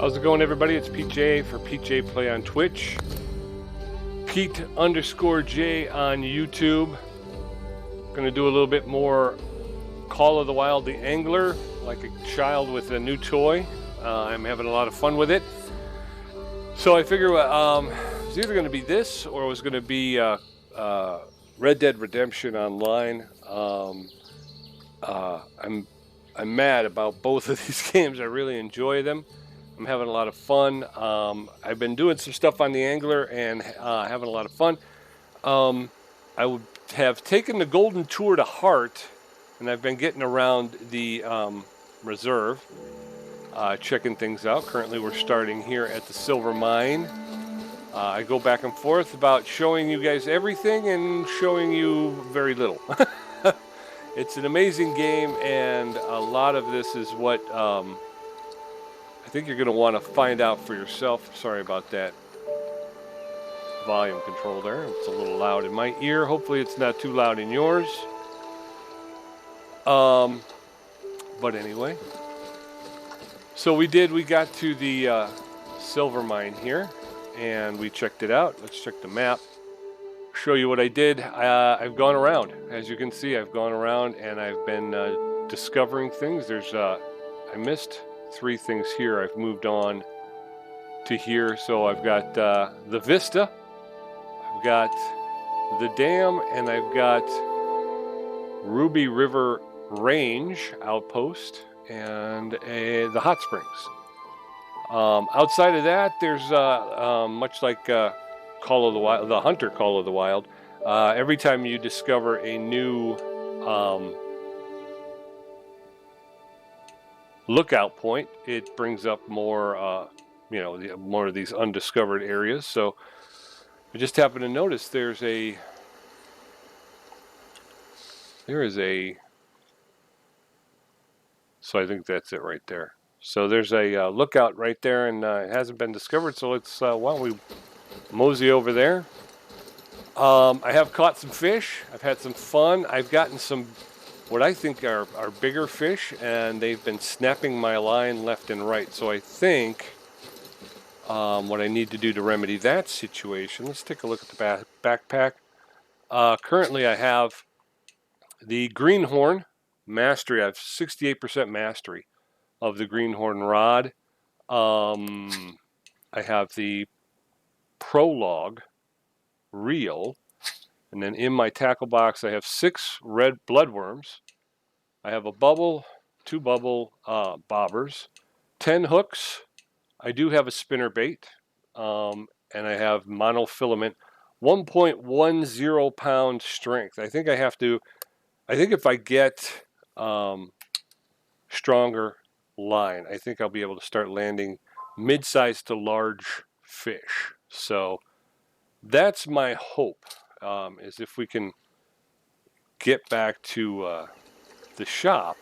How's it going, everybody? It's Pete J for Pete J Play on Twitch, Pete_J on YouTube. Going to do a little bit more Call of the Wild the Angler, like a child with a new toy. I'm having a lot of fun with it. So I figure it was either going to be this or it was going to be Red Dead Redemption Online. I'm mad about both of these games. I really enjoy them. I'm having a lot of fun. I've been doing some stuff on the Angler and having a lot of fun. I would have taken the Golden Tour to Hart, and I've been getting around the reserve, checking things out. Currently, we're starting here at the Silver Mine. I go back and forth about showing you guys everything and showing you very little. It's an amazing game, and a lot of this is what I think you're going to want to find out for yourself. Sorry about that volume control there. It's a little loud in my ear. Hopefully it's not too loud in yours. But anyway. So we got to the Silver Mine here, and we checked it out. Let's check the map. Show you what I did. I've gone around. As you can see, I've gone around and I've been discovering things. I missed 3 things here. I've moved on to here. So I've got the Vista, I've got the dam, and I've got Ruby River Range outpost and the hot springs. Outside of that, there's much like Call of the Wild, the Hunter Call of the Wild. Every time you discover a new lookout point, it brings up more, more of these undiscovered areas. So I just happened to notice there is a, so I think that's it right there. So there's a lookout right there, and it hasn't been discovered. So let's, why don't we mosey over there. I have caught some fish. I've had some fun. I've gotten some what I think are bigger fish, and they've been snapping my line left and right. So I think what I need to do to remedy that situation, let's take a look at the backpack. Currently I have the Greenhorn Mastery. I have 68% mastery of the Greenhorn rod. I have the Prologue reel, and then in my tackle box I have 6 red bloodworms. I have a bubble, 2 bubble bobbers, 10 hooks. I do have a spinner bait, and I have monofilament, 1.10 pound strength. I think if I get stronger line, I think I'll be able to start landing mid-sized to large fish. So that's my hope, is if we can get back to the shop.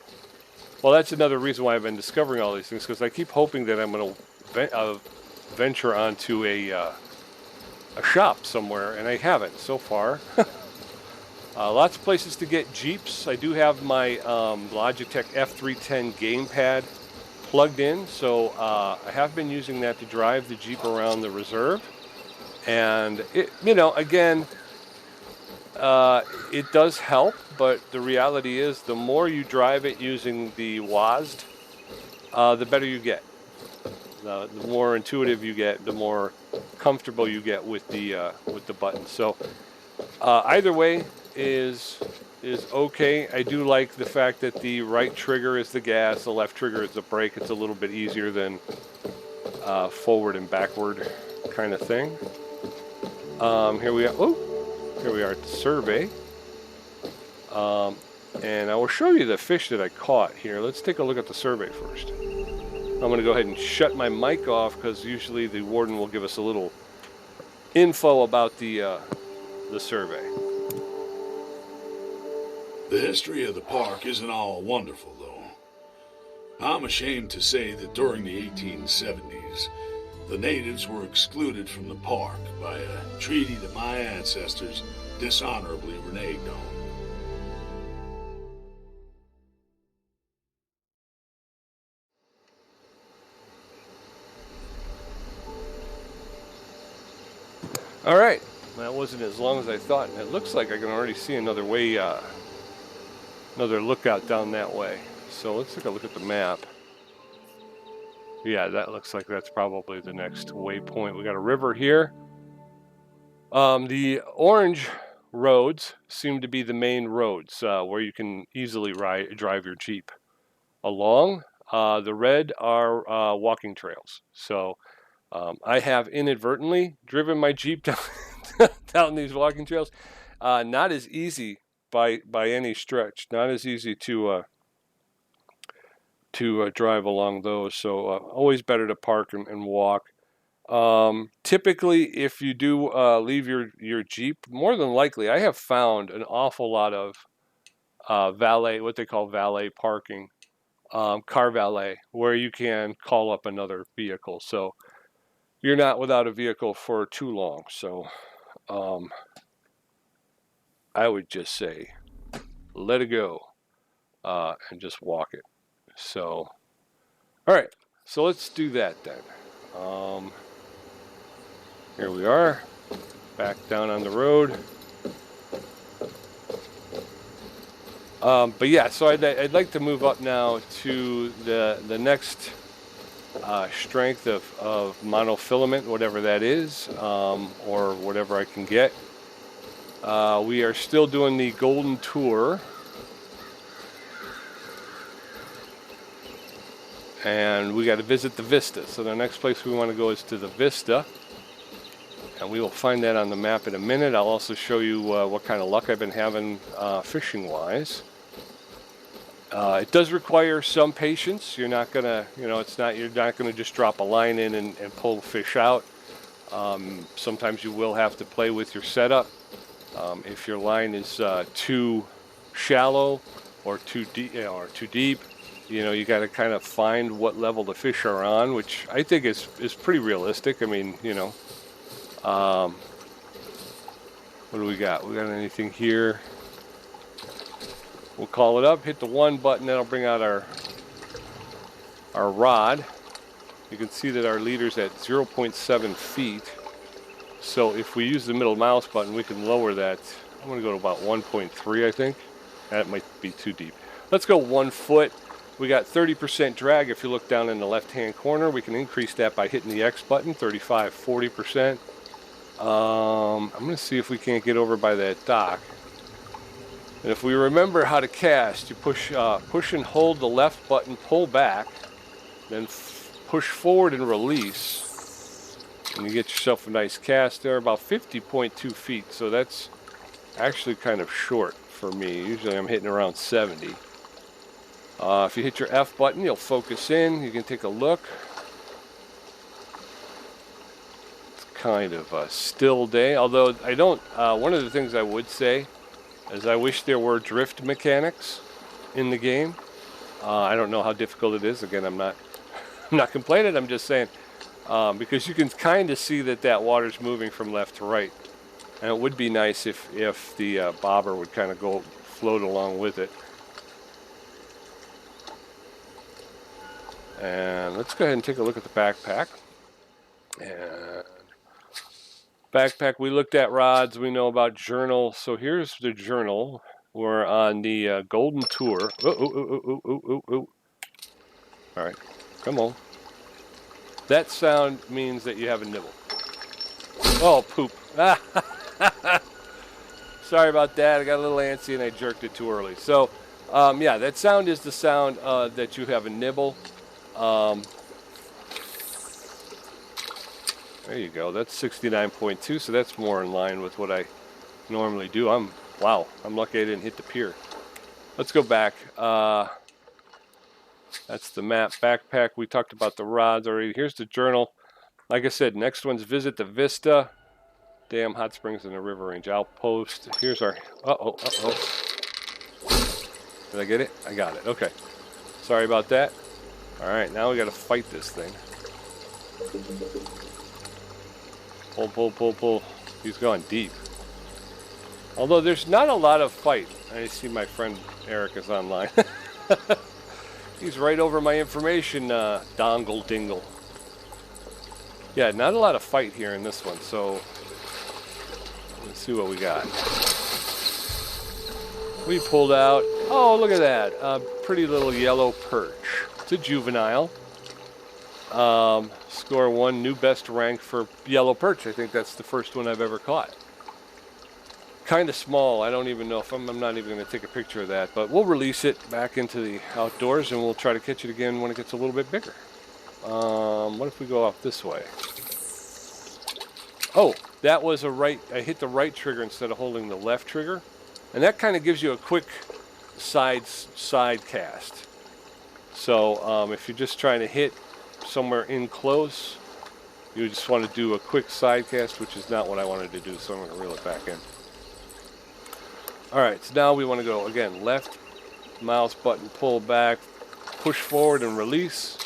Well, that's another reason why I've been discovering all these things, because I keep hoping that I'm going to venture onto a shop somewhere, and I haven't so far. Lots of places to get Jeeps. I do have my Logitech F310 gamepad plugged in, so I have been using that to drive the Jeep around the reserve. And it, again, it does help, but the reality is the more you drive it using the WASD, the better you get. The more intuitive you get, the more comfortable you get with the buttons. So either way is okay. I do like the fact that the right trigger is the gas, the left trigger is the brake. It's a little bit easier than forward and backward kind of thing. Here we are. Oh, here we are at the survey. And I will show you the fish that I caught here. Let's take a look at the survey first. I'm going to go ahead and shut my mic off, because usually the warden will give us a little info about the survey. The history of the park isn't all wonderful, though. I'm ashamed to say that during the 1870s, the natives were excluded from the park by a treaty that my ancestors dishonorably reneged on. All right, that wasn't as long as I thought, and it looks like I can already see another way, another lookout down that way. So let's take a look at the map. Yeah, that looks like that's probably the next waypoint. We got a river here. The orange roads seem to be the main roads where you can easily drive your Jeep along. The red are walking trails. So I have inadvertently driven my Jeep down, down these walking trails. Not as easy by any stretch. Not as easy to drive along those. So always better to park and walk. Typically, if you do leave your Jeep, more than likely, I have found an awful lot of valet, what they call valet parking, car valet, where you can call up another vehicle. So you're not without a vehicle for too long. So I would just say, let it go and just walk it. So, all right, so let's do that then. Here we are, back down on the road. But yeah, so I'd like to move up now to the next strength of monofilament, whatever that is, or whatever I can get. We are still doing the Golden Tour. And we got to visit the Vista. So the next place we want to go is to the Vista. And we will find that on the map in a minute. I'll also show you what kind of luck I've been having fishing-wise. It does require some patience. You're not gonna, you're not gonna just drop a line in and pull the fish out. Sometimes you will have to play with your setup. If your line is too shallow or too deep, you got to kind of find what level the fish are on, which I think is pretty realistic. I mean, what do we got? We got anything here? We'll call it up, hit the 1 button, that'll bring out our rod. You can see that our leader's at 0.7 feet. So if we use the middle mouse button, we can lower that. I'm going to go to about 1.3, I think. That might be too deep. Let's go 1 foot. We got 30% drag. If you look down in the left-hand corner, we can increase that by hitting the X button, 35, 40%. I'm going to see if we can't get over by that dock. And if we remember how to cast, you push and hold the left button, pull back, then push forward and release. And you get yourself a nice cast there, about 50.2 feet. So that's actually kind of short for me. Usually I'm hitting around 70. If you hit your F button, you'll focus in. You can take a look. It's kind of a still day, although I don't. One of the things I would say is I wish there were drift mechanics in the game. I don't know how difficult it is. Again, I'm not complaining. I'm just saying because you can kind of see that water's moving from left to right, and it would be nice if the bobber would kind of float along with it. And let's go ahead and take a look at the backpack. And backpack, we looked at rods. We know about journal. So here's the journal. We're on the Golden Tour. All right, come on. That sound means that you have a nibble. Oh, poop. Sorry about that. I got a little antsy and I jerked it too early. So, yeah, that sound is the sound that you have a nibble. There you go. That's 69.2, so that's more in line with what I normally do. Wow, I'm lucky I didn't hit the pier. Let's go back. That's the map. Backpack, we talked about the rods already. Here's the journal. Like I said, next one's visit the Vista. Dam Hot Springs and the River Range Outpost. Here's our... Uh-oh. Did I get it? I got it. Okay. Sorry about that. All right, now we got to fight this thing. Pull. He's going deep. Although there's not a lot of fight. I see my friend Eric is online. He's right over my information, dongle dingle. Yeah, not a lot of fight here in this one. So Let's see what we got. We pulled out, oh, look at that, a pretty little yellow perch. It's a juvenile. Score 1, new best rank for yellow perch. I think that's the first one I've ever caught. Kind of small. I don't even know if I'm not even going to take a picture of that, but we'll release it back into the outdoors and we'll try to catch it again when it gets a little bit bigger. What if we go off this way? Oh, that was a right. I hit the right trigger instead of holding the left trigger, and that kind of gives you a quick side cast. So if you're just trying to hit somewhere in close, you just want to do a quick side cast, which is not what I wanted to do. So I'm going to reel it back in. All right, so now we want to go again, left mouse button, pull back, push forward and release.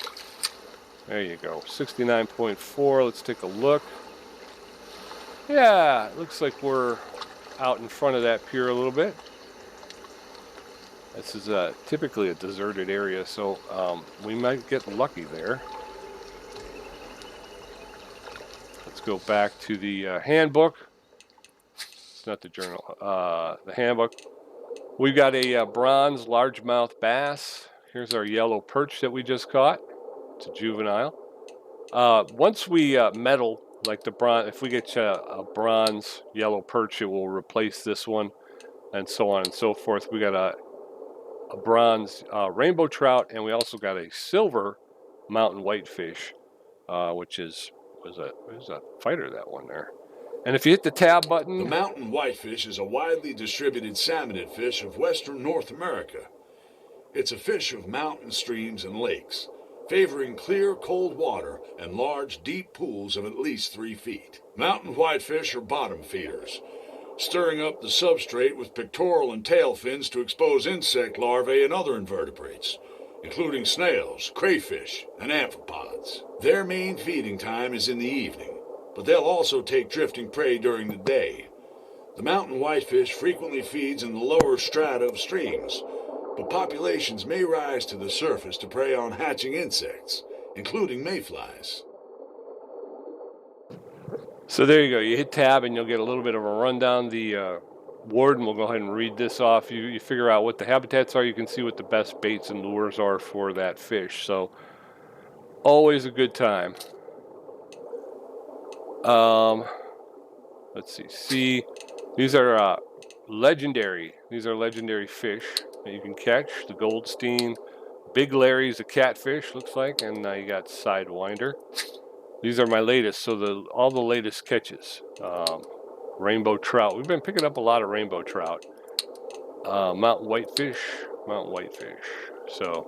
There you go, 69.4. Let's take a look. Yeah, it looks like we're out in front of that pier a little bit. This is typically a deserted area, so we might get lucky there. Let's go back to the handbook. Not the journal, the handbook. We've got a bronze largemouth bass. Here's our yellow perch that we just caught. It's a juvenile. Once we metal, like the bronze, if we get a bronze yellow perch, it will replace this one, and so on and so forth. We got a bronze rainbow trout, and we also got a silver mountain whitefish, which was a fighter, that one there. And if you hit the tab button... The mountain whitefish is a widely distributed salmonid fish of western North America. It's a fish of mountain streams and lakes, favoring clear, cold water and large, deep pools of at least 3 feet. Mountain whitefish are bottom feeders, stirring up the substrate with pectoral and tail fins to expose insect larvae and other invertebrates, including snails, crayfish, and amphipods. Their main feeding time is in the evening, but they'll also take drifting prey during the day. The mountain whitefish frequently feeds in the lower strata of streams, but populations may rise to the surface to prey on hatching insects, including mayflies. So there you go. You hit tab and you'll get a little bit of a rundown. The warden will go ahead and read this off. You figure out what the habitats are. You can see what the best baits and lures are for that fish. So always a good time. Let's see. These are legendary. These are legendary fish that you can catch. The Goldstein, Big Larry's a catfish, looks like, and now you got Sidewinder. These are my latest. So all the latest catches. Rainbow trout. We've been picking up a lot of rainbow trout. Mountain whitefish. So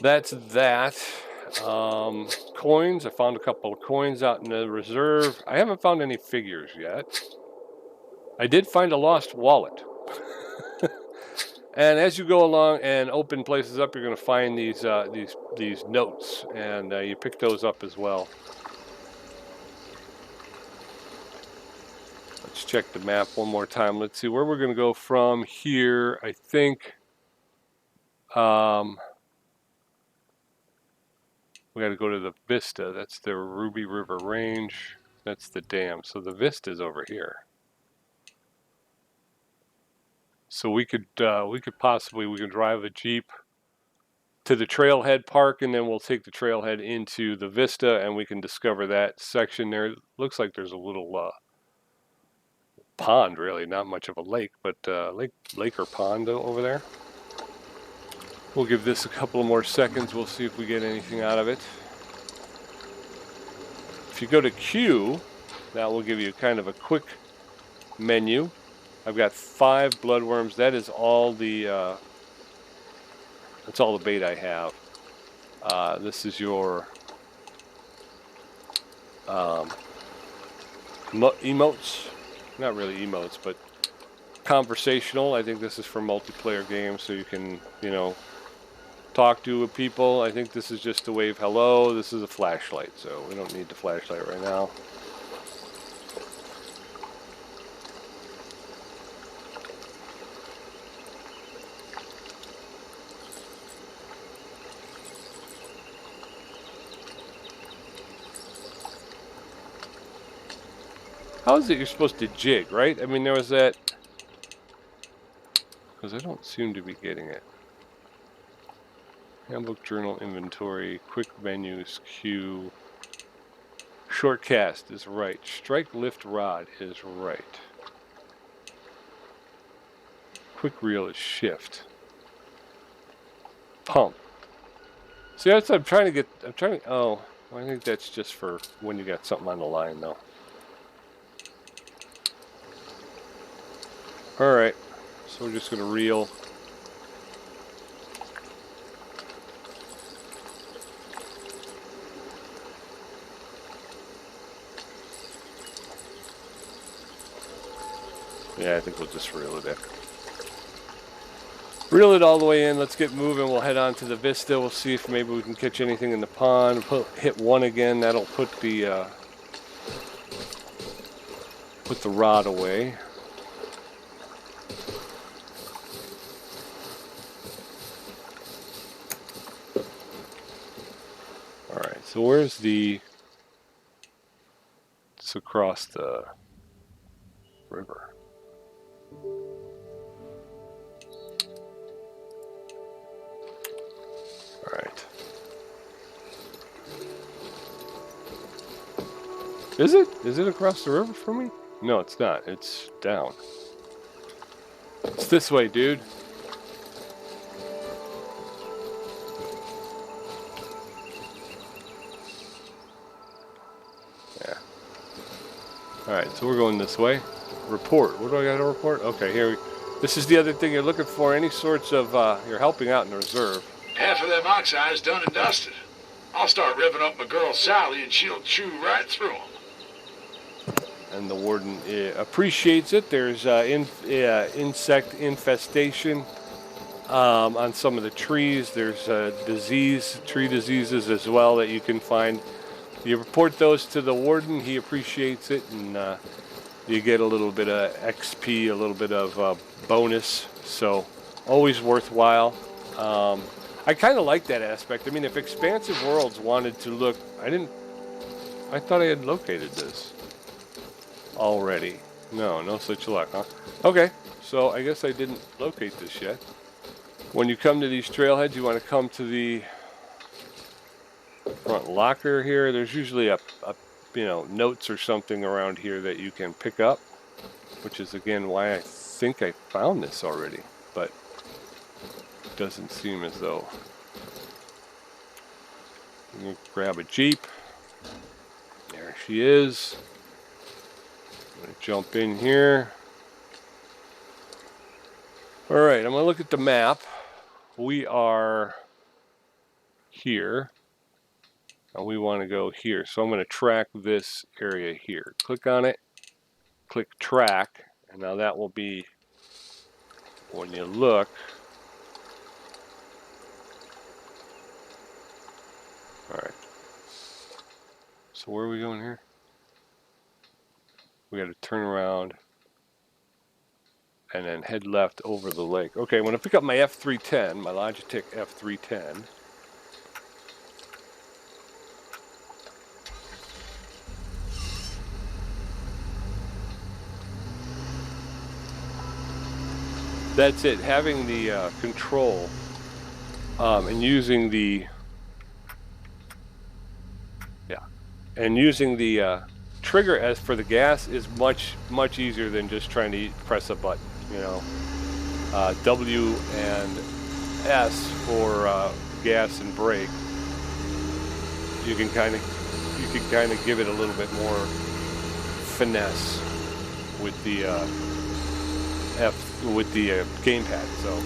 that's that. Coins. I found a couple of coins out in the reserve. I haven't found any figures yet. I did find a lost wallet. And as you go along and open places up, you're going to find these notes, and you pick those up as well. Let's check the map one more time. Let's see where we're going to go from here. I think we got to go to the Vista. That's the Ruby River Range. That's the dam. So the Vista's over here. So we could drive a Jeep to the Trailhead Park, and then we'll take the Trailhead into the Vista, and we can discover that section there. It looks like there's a little pond, really, not much of a lake, but lake or pond over there. We'll give this a couple of more seconds. We'll see if we get anything out of it. If you go to Q, that will give you kind of a quick menu. I've got 5 bloodworms. That is all the that's all the bait I have. This is your emotes. Not really emotes, but conversational. I think this is for multiplayer games, so you can, talk to people. I think this is just to wave hello. This is a flashlight, so we don't need the flashlight right now. How is it you're supposed to jig, right? I mean, there was that... Because I don't seem to be getting it. Handbook, journal, inventory, quick menus, queue. Short cast is right. Strike, lift, rod is right. Quick reel is shift. Pump. See, that's what I'm trying to get. I'm trying to. Oh, I think that's just for when you got something on the line, though. All right. So we're just gonna reel. Yeah, I think we'll just reel it in. Reel it all the way in. Let's get moving. We'll head on to the Vista. We'll see if maybe we can catch anything in the pond. Hit one again. That'll put the rod away. All right. So where's the? It's across the river. Alright. Is it? Is it across the river for me? No, it's not. It's down. It's this way, dude. Yeah. Alright, so we're going this way. Report. What do I got to report? Okay, here. This is the other thing you're looking for. Any sorts of, you're helping out in the reserve. Half of them oxides done and dusted. I'll start revving up my girl Sally and she'll chew right through them. And the warden appreciates it. There's insect infestation on some of the trees. There's tree diseases as well that you can find. You report those to the warden. He appreciates it, and you get a little bit of XP, a little bit of bonus. So always worthwhile. I kind of like that aspect. I mean, if Expansive Worlds wanted to look, I thought I had located this already. No such luck, huh? Okay, so I guess I didn't locate this yet. When you come to these trailheads, you want to come to the front locker here. There's usually a notes or something around here that you can pick up, which is again why I think I found this already, but doesn't seem as though. I'm gonna grab a Jeep. There she is. I'm gonna jump in here. All right, I'm gonna look at the map. We are here, and we want to go here. So I'm gonna track this area here. Click on it, click track, and now that will be, when you look, all right. So where are we going here? We got to turn around and then head left over the lake. Okay, I'm going to pick up my F310, my Logitech F310. That's it, having the control and using the trigger as for the gas is much easier than just trying to press a button. W and S for gas and brake. You can kind of give it a little bit more finesse with the gamepad. So.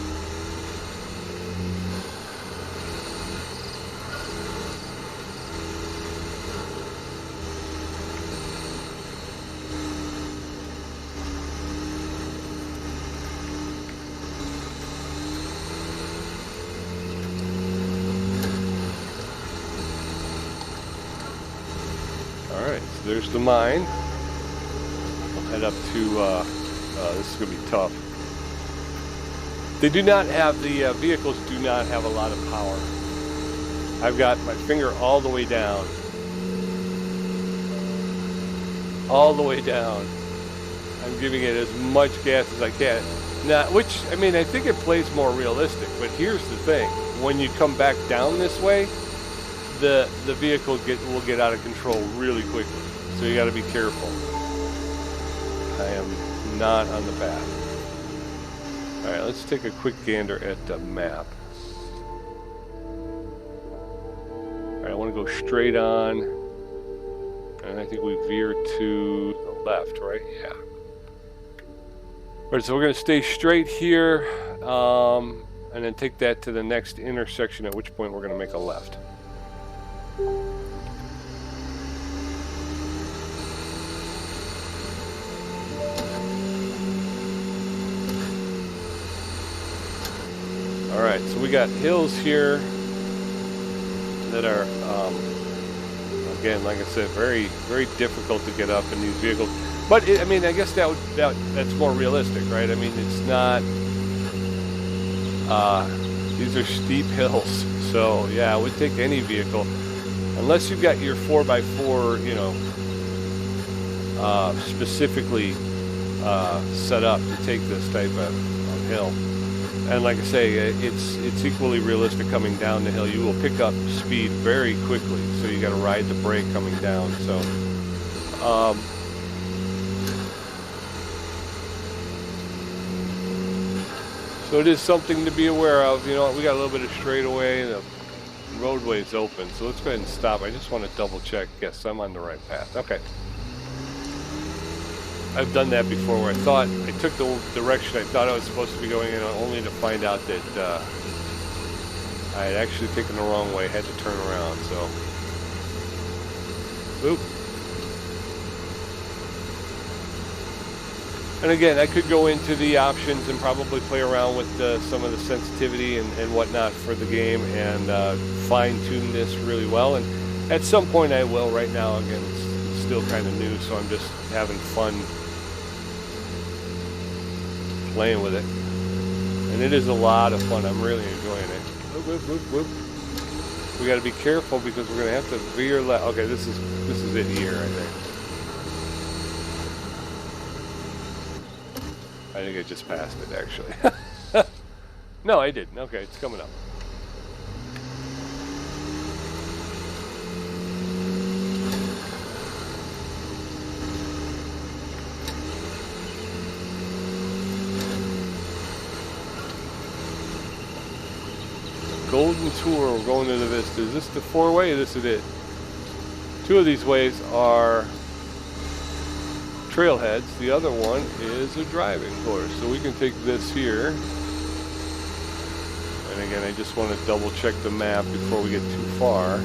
There's the mine. We'll head up to, this is going to be tough. They do not have, the vehicles do not have a lot of power. I've got my finger all the way down. all the way down. I'm giving it as much gas as I can. Now, which, I mean, I think it plays more realistic, but here's the thing. When you come back down this way, the vehicle will get out of control really quickly. So you got to be careful. I am not on the path. All right, let's take a quick gander at the map. All right, I want to go straight on, and I think we veer to the left, right? Yeah. All right, so we're going to stay straight here, and then take that to the next intersection, at which point we're going to make a left. All right, so we got hills here that are, again, like I said, very, very difficult to get up in these vehicles. But I mean, I guess that's more realistic, right? I mean, it's not. These are steep hills, so yeah, I would take any vehicle, unless you've got your 4x4, you know, specifically set up to take this type of hill. And like I say, it's equally realistic coming down the hill. You will pick up speed very quickly, so you got to ride the brake coming down. So. So it is something to be aware of. You know, we got a little bit of straightaway, the roadway's open. So let's go ahead and stop. I just want to double check. Yes, I'm on the right path. Okay. I've done that before where I thought I took the direction I thought I was supposed to be going in, only to find out that I had actually taken the wrong way, had to turn around. So, oop. And again, I could go into the options and probably play around with some of the sensitivity and whatnot for the game and fine-tune this really well. And at some point I will. Right now, again, it's still kind of new, so I'm just having fun playing with it. And it is a lot of fun. I'm really enjoying it. Whoop, whoop, whoop, whoop. We got to be careful because we're going to have to veer left. Okay, this is it here, I think. I think I just passed it, actually. No, I didn't. Okay, it's coming up. Golden Tour, we're going to the Vista. Is this the four-way? This is it. Two of these ways are trailheads. The other one is a driving course. So we can take this here. And again, I just want to double check the map before we get too far.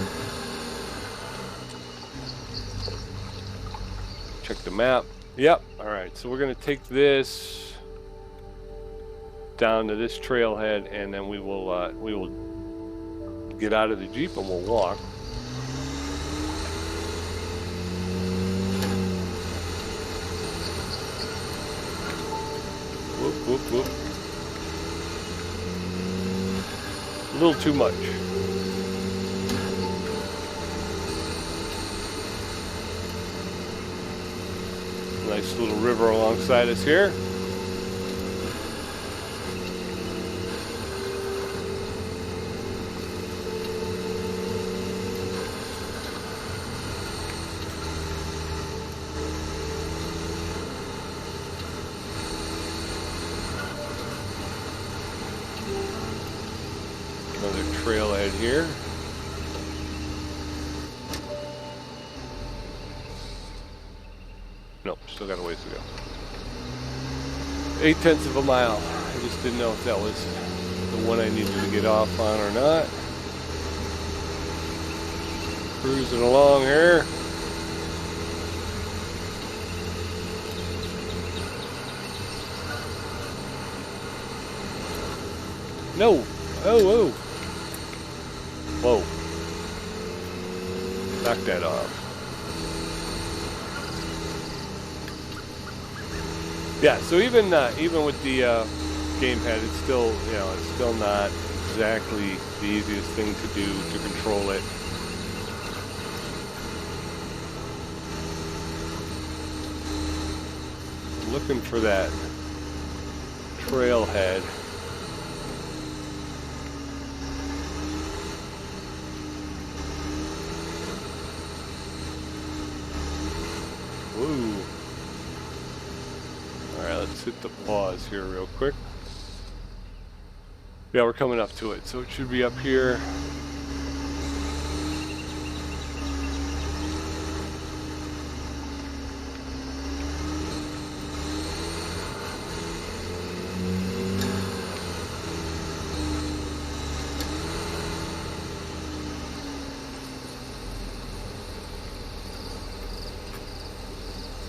Check the map. Yep. All right. So we're going to take this down to this trailhead, and then we will get out of the Jeep and we'll walk. Whoop, whoop, whoop. A little too much. Nice little river alongside us here. Another trailhead here. Nope, still got a ways to go. 0.8 of a mile. I just didn't know if that was the one I needed to get off on or not. Cruising along here. No! Oh, whoa! Whoa. Knock that off. Yeah, so even with the gamepad, it's still, you know, it's still not exactly the easiest thing to do to control it. looking for that trailhead. Woo. Alright, let's hit the pause here real quick. Yeah, we're coming up to it, so it should be up here.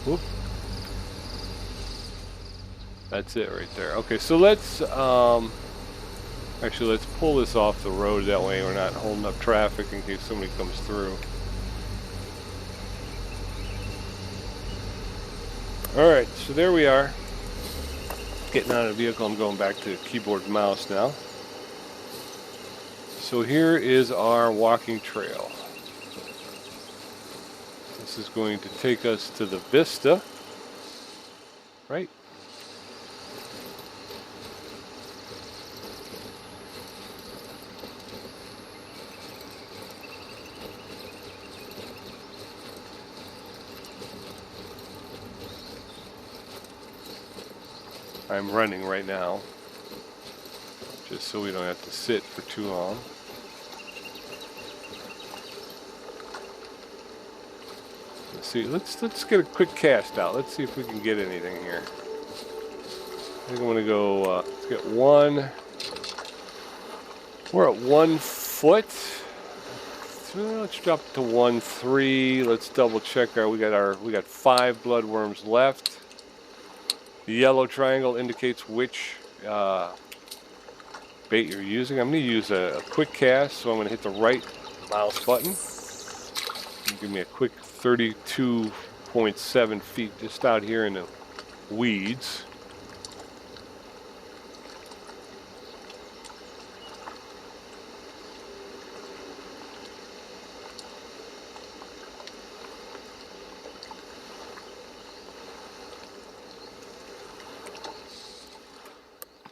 Whoop. That's it right there. Okay, so let's actually let's pull this off the road, that way we're not holding up traffic in case somebody comes through. Alright, so there we are. Getting out of the vehicle, I'm going back to keyboard and mouse now. So here is our walking trail. This is going to take us to the Vista, right? I'm running right now, just so we don't have to sit for too long. Let's see, let's get a quick cast out. Let's see if we can get anything here. I think I'm gonna go, let's get one. We're at 1 foot. So let's drop to 1.3. Let's double check we got 5 bloodworms left. The yellow triangle indicates which bait you're using. I'm going to use a quick cast, so I'm going to hit the right mouse button. Give me a quick 32.7 feet just out here in the weeds.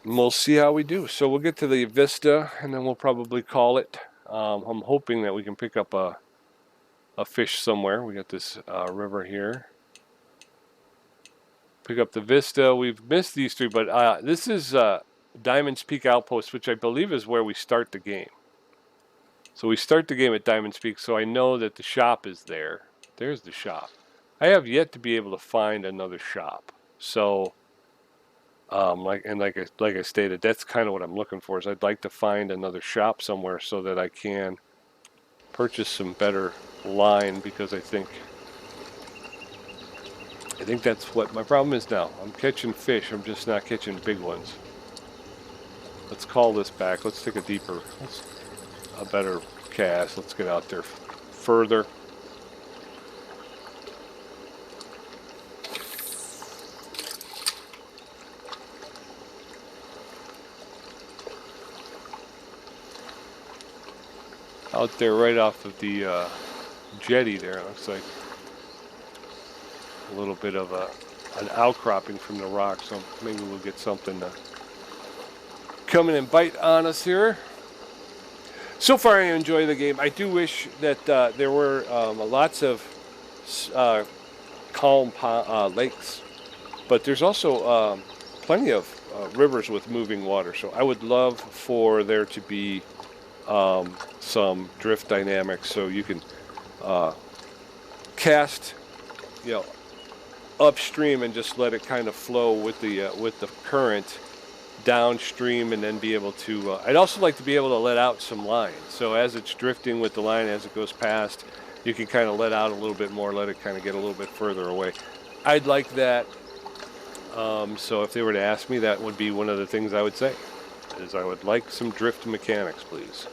And we'll see how we do. So we'll get to the Vista, and then we'll probably call it. I'm hoping that we can pick up a fish somewhere. We got this river here. Pick up the Vista. We've missed these 3, but this is Diamond's Peak Outpost, which I believe is where we start the game. So we start the game at Diamond's Peak, so I know that the shop is there. There's the shop. I have yet to be able to find another shop. So like I stated, that's kind of what I'm looking for. Is I'd like to find another shop somewhere so that I can purchase some better line, because I think that's what my problem is now. I'm catching fish. I'm just not catching big ones. Let's call this back. Let's take a better cast. Let's get out there further. Out there right off of the jetty there, it looks like a little bit of an outcropping from the rock, so maybe we'll get something to come in and bite on us here. So far I enjoy the game. I do wish that there were lots of calm lakes, but there's also plenty of rivers with moving water, so I would love for there to be some drift dynamics, so you can cast, upstream and just let it kind of flow with the current downstream, and then be able to. I'd also like to be able to let out some line, so as it's drifting with the line, as it goes past, you can kind of let out a little bit more, let it kind of get a little bit further away. I'd like that. So if they were to ask me, that would be one of the things I would say. Is I would like some drift mechanics, please.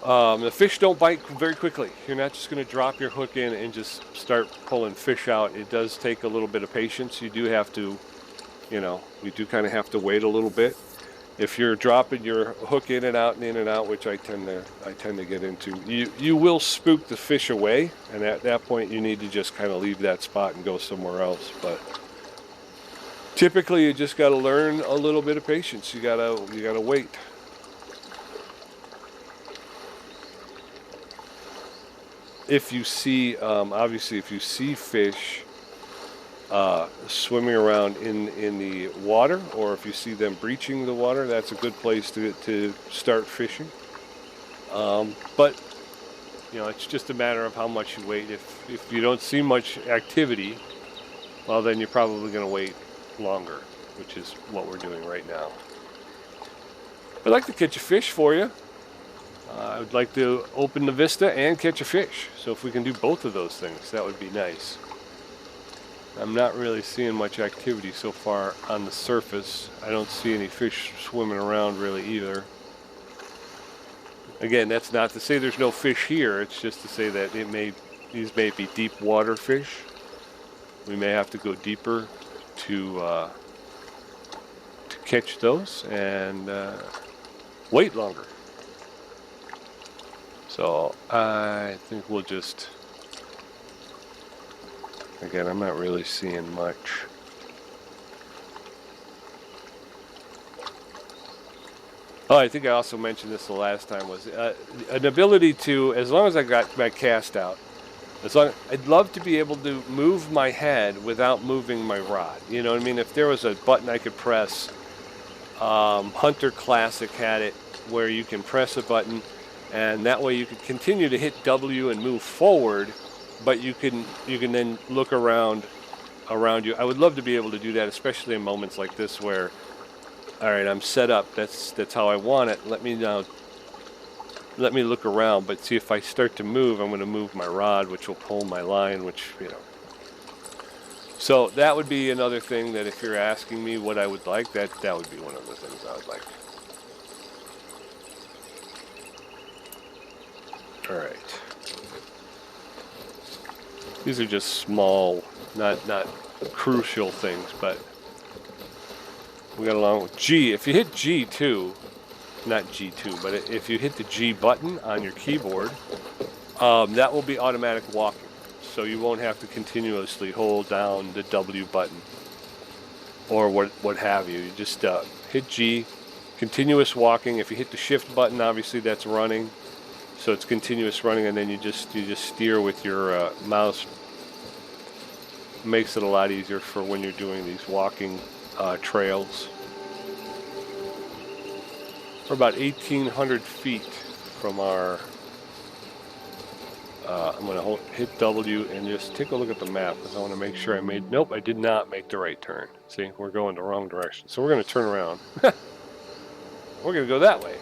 The fish don't bite very quickly. You're not just going to drop your hook in and just start pulling fish out. It does take a little bit of patience. You do have to, you do kind of have to wait a little bit. If you're dropping your hook in and out, which I tend to get into, you will spook the fish away, and at that point you need to just kind of leave that spot and go somewhere else. But typically you just got to learn a little bit of patience. You gotta wait. If you see, obviously, if you see fish swimming around in the water, or if you see them breaching the water, that's a good place to start fishing. But it's just a matter of how much you wait. If you don't see much activity, well, then you're probably going to wait longer, which is what we're doing right now. I'd like to catch a fish for you. I would like to open the vista and catch a fish. So if we can do both of those things, that would be nice. I'm not really seeing much activity so far on the surface. I don't see any fish swimming around really either. Again, that's not to say there's no fish here. It's just to say that these may be deep water fish. We may have to go deeper to catch those and wait longer. So I think we'll just, again, I'm not really seeing much. Oh, I think I also mentioned this the last time, was an ability to, as long as I got my cast out, I'd love to be able to move my head without moving my rod. You know what I mean? If there was a button I could press, Hunter Classic had it where you can press a button, and that way you could continue to hit W and move forward, but you can then look around you. I would love to be able to do that, especially in moments like this where, all right, I'm set up. That's how I want it. Let me look around, but see, if I start to move, I'm going to move my rod, which will pull my line, So that would be another thing that, if you're asking me what I would like, that would be one of the things I would like. All right. These are just small, not crucial things, but we got along with G. If you hit G2, not G2, but if you hit the G button on your keyboard, that will be automatic walking. So you won't have to continuously hold down the W button or what have you. You just hit G, continuous walking. If you hit the shift button, obviously that's running. So it's continuous running, and then you just steer with your mouse. Makes it a lot easier for when you're doing these walking trails. We're about 1,800 feet from our. I'm going to hit W and just take a look at the map, because I want to make sure I made. Nope, I did not make the right turn. See, we're going the wrong direction. So we're going to turn around. We're going to go that way.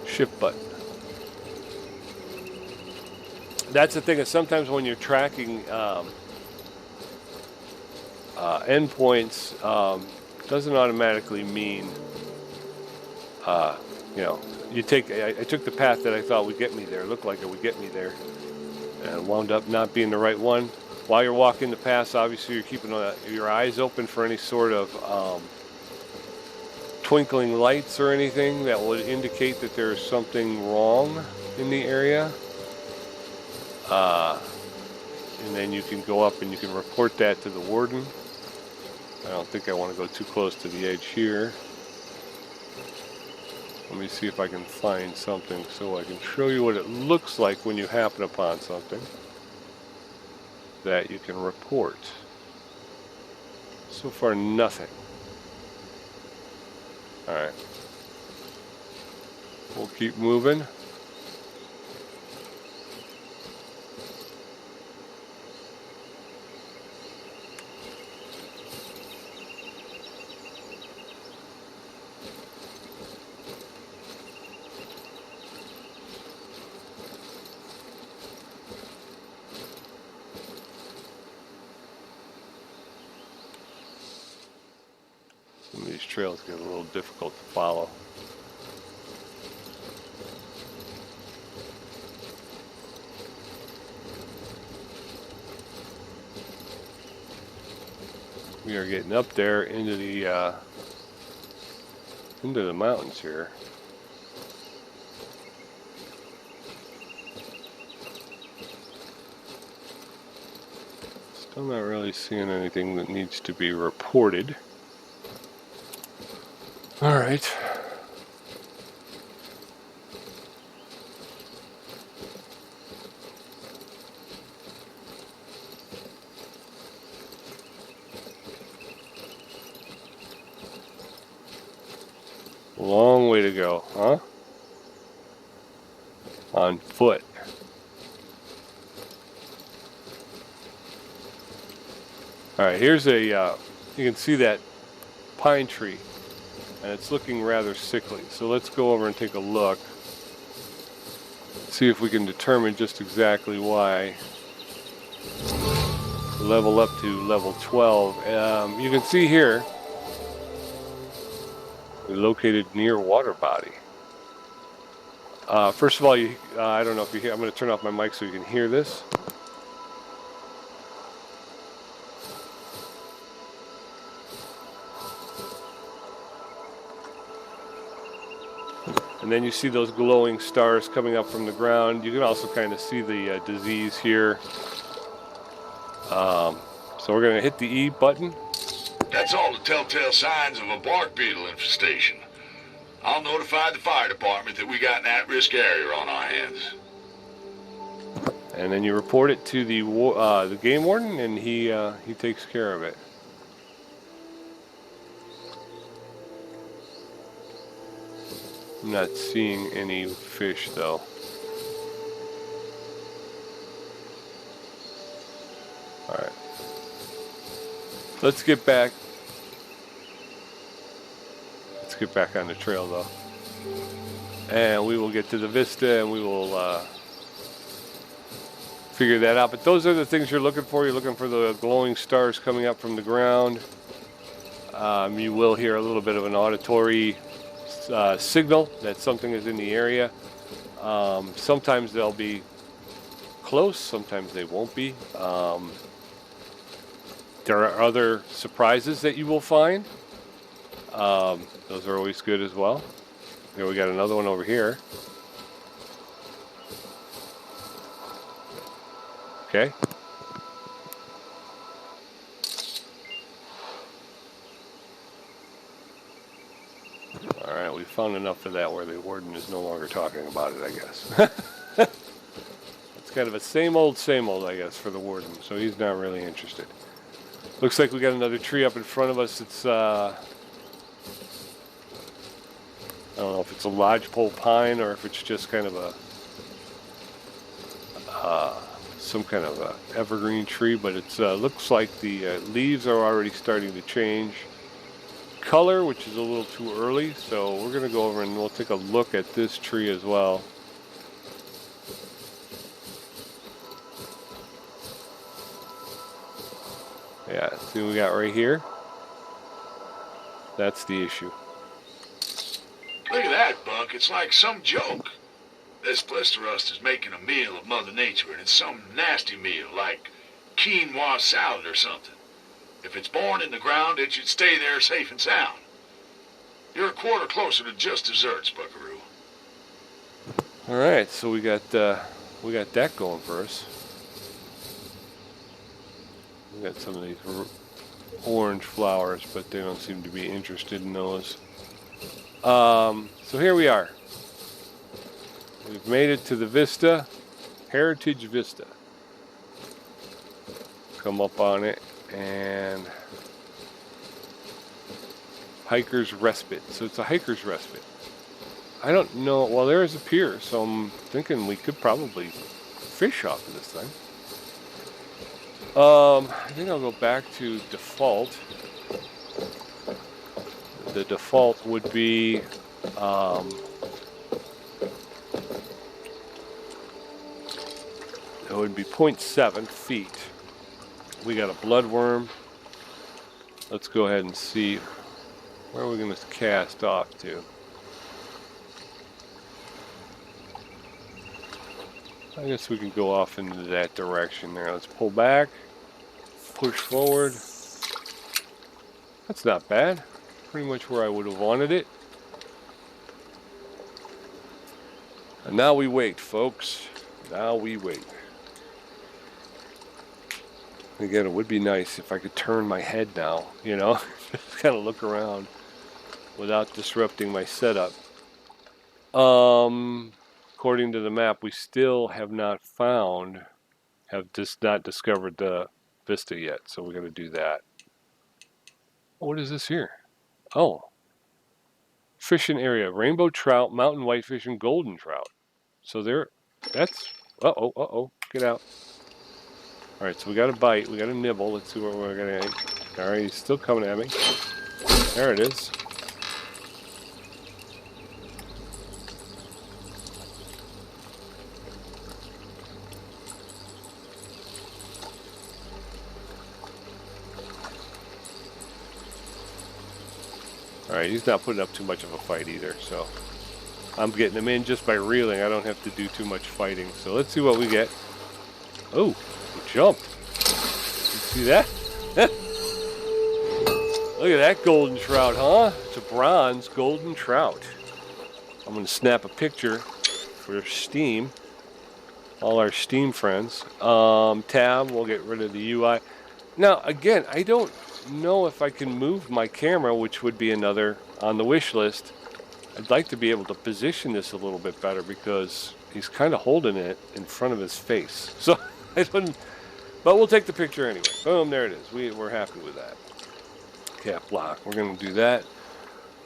Shift button. That's the thing, is sometimes when you're tracking endpoints, doesn't automatically mean I took the path that I thought would get me there. It looked like it would get me there, and wound up not being the right one. While you're walking the path, obviously you're keeping your eyes open for any sort of twinkling lights or anything that would indicate that there's something wrong in the area. And then you can go up and you can report that to the warden. I don't think I want to go too close to the edge here. Let me see if I can find something so I can show you what it looks like when you happen upon something that you can report. So far, nothing. All right. We'll keep moving. Some of these trails get a little difficult to follow. We are getting up there into the mountains here. I'm not really seeing anything that needs to be reported. All right. Long way to go, huh? On foot. All right, here's a, you can see that pine tree, and it's looking rather sickly. So let's go over and take a look, see if we can determine just exactly why. Level up to level 12. You can see here, we're located near water body. First of all, I don't know if you hear, I'm going to turn off my mic so you can hear this. And then you see those glowing stars coming up from the ground. You can also kind of see the disease here. So we're going to hit the E button. That's all the telltale signs of a bark beetle infestation. I'll notify the fire department that we got an at-risk area on our hands. And then you report it to the game warden, and he takes care of it. I'm not seeing any fish though. All right. Let's get back. Let's get back on the trail though. And we will get to the vista, and we will figure that out. But those are the things you're looking for. You're looking for the glowing stars coming up from the ground. You will hear a little bit of an auditory signal that something is in the area. Sometimes they'll be close, sometimes they won't be. There are other surprises that you will find. Those are always good as well. Here we got another one over here. Okay. All right, we found enough of that where the warden is no longer talking about it, I guess. It's kind of a same old, I guess, for the warden, so he's not really interested. Looks like we got another tree up in front of us. It's, I don't know if it's a lodgepole pine or if it's just kind of a, some kind of a evergreen tree, but it looks like the leaves are already starting to change color, which is a little too early, so we're going to go over and we'll take a look at this tree as well. Yeah, see what we got right here? That's the issue. Look at that, Buck. It's like some joke. This blister rust is making a meal of Mother Nature, and it's some nasty meal, like quinoa salad or something. If it's born in the ground, it should stay there safe and sound. You're a quarter closer to just desserts, Buckaroo. All right, so we got that going for us. We got some of these orange flowers, but they don't seem to be interested in those. So here we are. We've made it to the Vista, Heritage Vista. Come up on it, and Hiker's Respite. So it's a Hiker's Respite. I don't know. Well, there is a pier, so I'm thinking we could probably fish off of this thing. I think I'll go back to default. The default would be it would be 0.7 feet. We got a bloodworm. Let's go ahead and see where are we going to cast off to. I guess we can go off into that direction there. Let's pull back, push forward. That's not bad. Pretty much where I would have wanted it. And now we wait, folks. Now we wait. Again, it would be nice if I could turn my head now, you know, just kind of look around without disrupting my setup. According to the map, we still have not not discovered the vista yet, so we're going to do that. What is this here? Oh, fishing area, rainbow trout, mountain whitefish, and golden trout. So that's, uh-oh, get out. All right, so we got a bite, we got a nibble. Let's see what we're going to eat. All right, he's still coming at me. There it is. All right, he's not putting up too much of a fight either, so I'm getting him in just by reeling. I don't have to do too much fighting. So let's see what we get. Oh, he jumped. You see that? Look at that golden trout, huh? It's a bronze golden trout. I'm going to snap a picture for Steam. All our Steam friends. Tab, we'll get rid of the UI. Now, again, I don't know if I can move my camera, which would be another on the wish list. I'd like to be able to position this a little bit better because he's kind of holding it in front of his face. So I don't, but we'll take the picture anyway. Boom, there it is. We're happy with that. Cap lock, we're going to do that.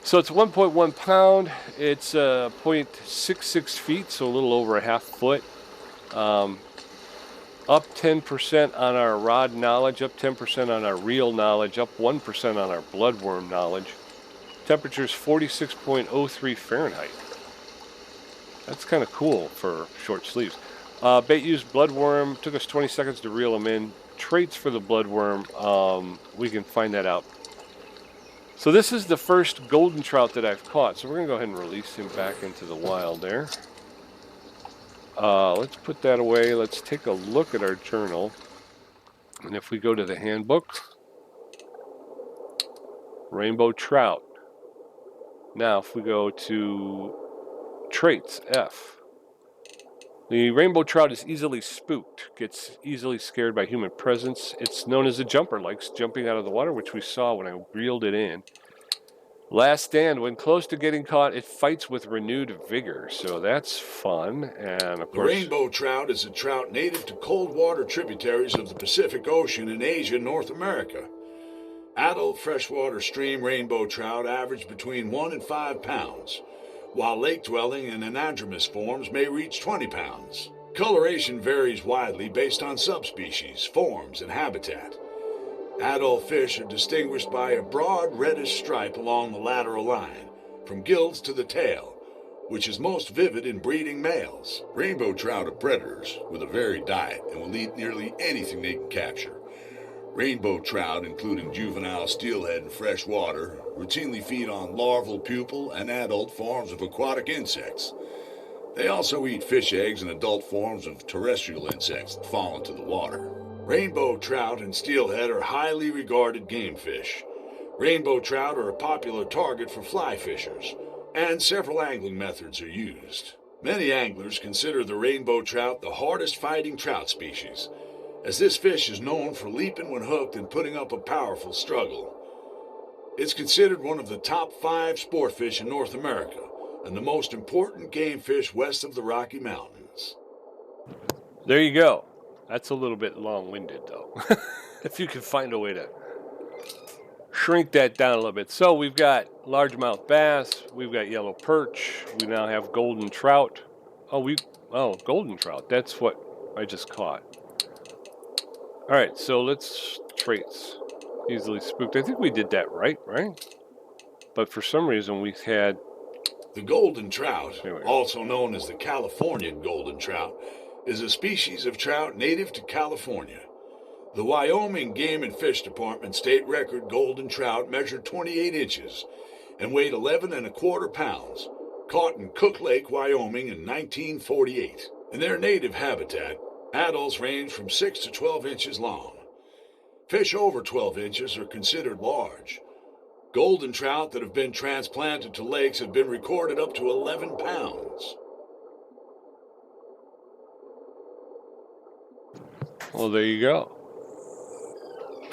So it's 1.1 pound. It's 0.66 feet, so a little over a half foot. Up 10% on our rod knowledge, up 10% on our reel knowledge, up 1% on our bloodworm knowledge. Temperature's 46.03 Fahrenheit. That's kind of cool for short sleeves. Bait used bloodworm. Took us 20 seconds to reel him in. Traits for the bloodworm, we can find that out. So this is the first golden trout that I've caught. So we're going to go ahead and release him back into the wild there. Let's put that away. Let's take a look at our journal. And if we go to the handbook, rainbow trout. Now, if we go to traits, F. The rainbow trout is easily spooked, gets easily scared by human presence. It's known as a jumper, likes jumping out of the water, which we saw when I reeled it in. Last stand, when close to getting caught, it fights with renewed vigor. So that's fun. And of course, the rainbow trout is a trout native to cold water tributaries of the Pacific Ocean in Asia and North America. Adult freshwater stream rainbow trout average between 1 and 5 pounds, while lake-dwelling and anadromous forms may reach 20 pounds. Coloration varies widely based on subspecies, forms, and habitat. Adult fish are distinguished by a broad reddish stripe along the lateral line, from gills to the tail, which is most vivid in breeding males. Rainbow trout are predators with a varied diet and will eat nearly anything they can capture. Rainbow trout, including juvenile steelhead and freshwater, routinely feed on larval, pupal, and adult forms of aquatic insects. They also eat fish eggs and adult forms of terrestrial insects that fall into the water. Rainbow trout and steelhead are highly regarded game fish. Rainbow trout are a popular target for fly fishers, and several angling methods are used. Many anglers consider the rainbow trout the hardest fighting trout species, as this fish is known for leaping when hooked and putting up a powerful struggle. It's considered one of the top 5 sport fish in North America and the most important game fish west of the Rocky Mountains. there you go. That's a little bit long-winded, though. If you can find a way to shrink that down a little bit. So we've got largemouth bass, we've got yellow perch, we now have golden trout. Golden trout. That's what I just caught. All right, so let's traits. Easily spooked. I think we did that right? But for some reason we had... The golden trout, also known as the Californian golden trout, is a species of trout native to California. The Wyoming Game and Fish Department state record golden trout measured 28 inches and weighed 11 1/4 pounds, caught in Cook Lake, Wyoming in 1948. In their native habitat, adults range from 6 to 12 inches long. Fish over 12 inches are considered large. Golden trout that have been transplanted to lakes have been recorded up to 11 pounds. Well, there you go.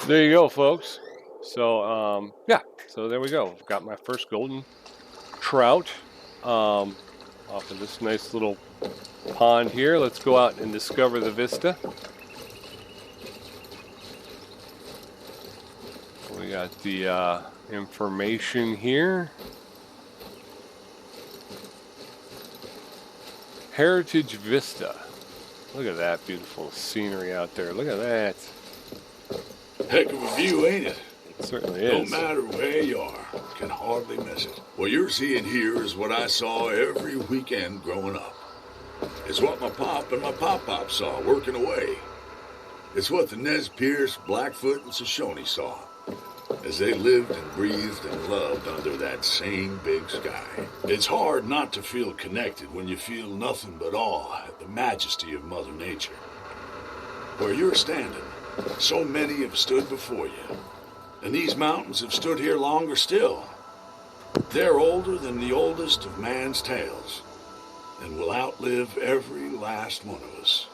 There you go, folks. So, yeah. So there we go. I've got my first golden trout off of this nice little pond here. Let's go out and discover the vista. We got the information here. Heritage Vista. Look at that beautiful scenery out there. Look at that. Heck of a view, ain't it? It certainly No is. matter where you are, can hardly miss it. What you're seeing here is what I saw every weekend growing up. It's what my pop and my pop-pop saw working away. It's what the Nez Perce, Blackfoot, and Shoshone saw as they lived and breathed and loved under that same big sky. It's hard not to feel connected when you feel nothing but awe at the majesty of Mother Nature. Where you're standing, so many have stood before you, and these mountains have stood here longer still. They're older than the oldest of man's tales, and will outlive every last one of us.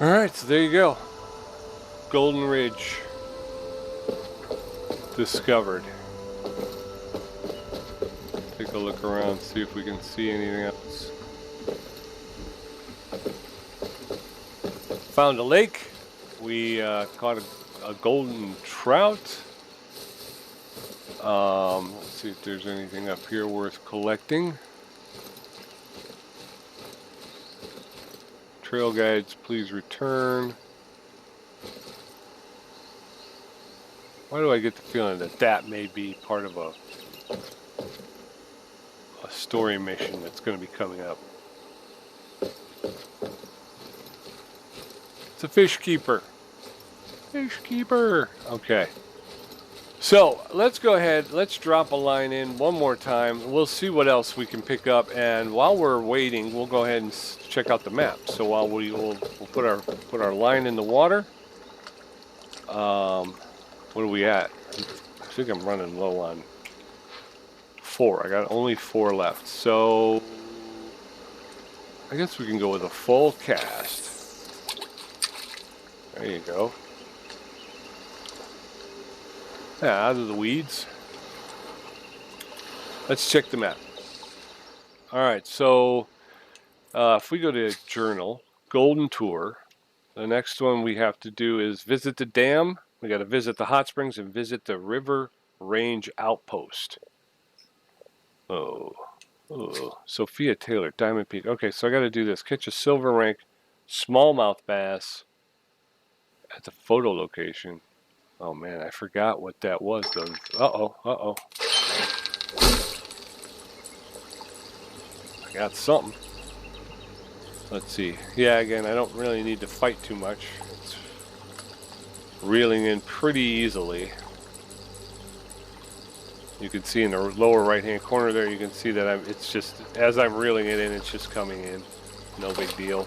All right, so there you go. Golden Ridge discovered. Take a look around, see if we can see anything else. Found a lake. We caught a golden trout. Let's see if there's anything up here worth collecting. Trail guides, please return. Why do I get the feeling that that may be part of a story mission that's going to be coming up? It's a fish keeper. Fish keeper. Okay. So let's go ahead. Let's drop a line in one more time. We'll see what else we can pick up. And while we're waiting, we'll go ahead and check out the map. So while we'll put our line in the water. What are we at? I think I'm running low on 4. I got only 4 left. So I guess we can go with a full cast. There you go. Yeah, out of the weeds. Let's check the map. All right, so if we go to journal, Golden Tour, the next one we have to do is visit the dam. We got to visit the hot springs and visit the River Range Outpost. Oh, Sophia Taylor, Diamond Peak. Okay, so I got to do this. Catch a silver rank smallmouth bass at the photo location. Oh man, I forgot what that was though. Uh-oh. I got something. Let's see. Yeah, again, I don't really need to fight too much. It's reeling in pretty easily. You can see in the lower right-hand corner there, you can see that it's just, as I'm reeling it in, it's just coming in. No big deal.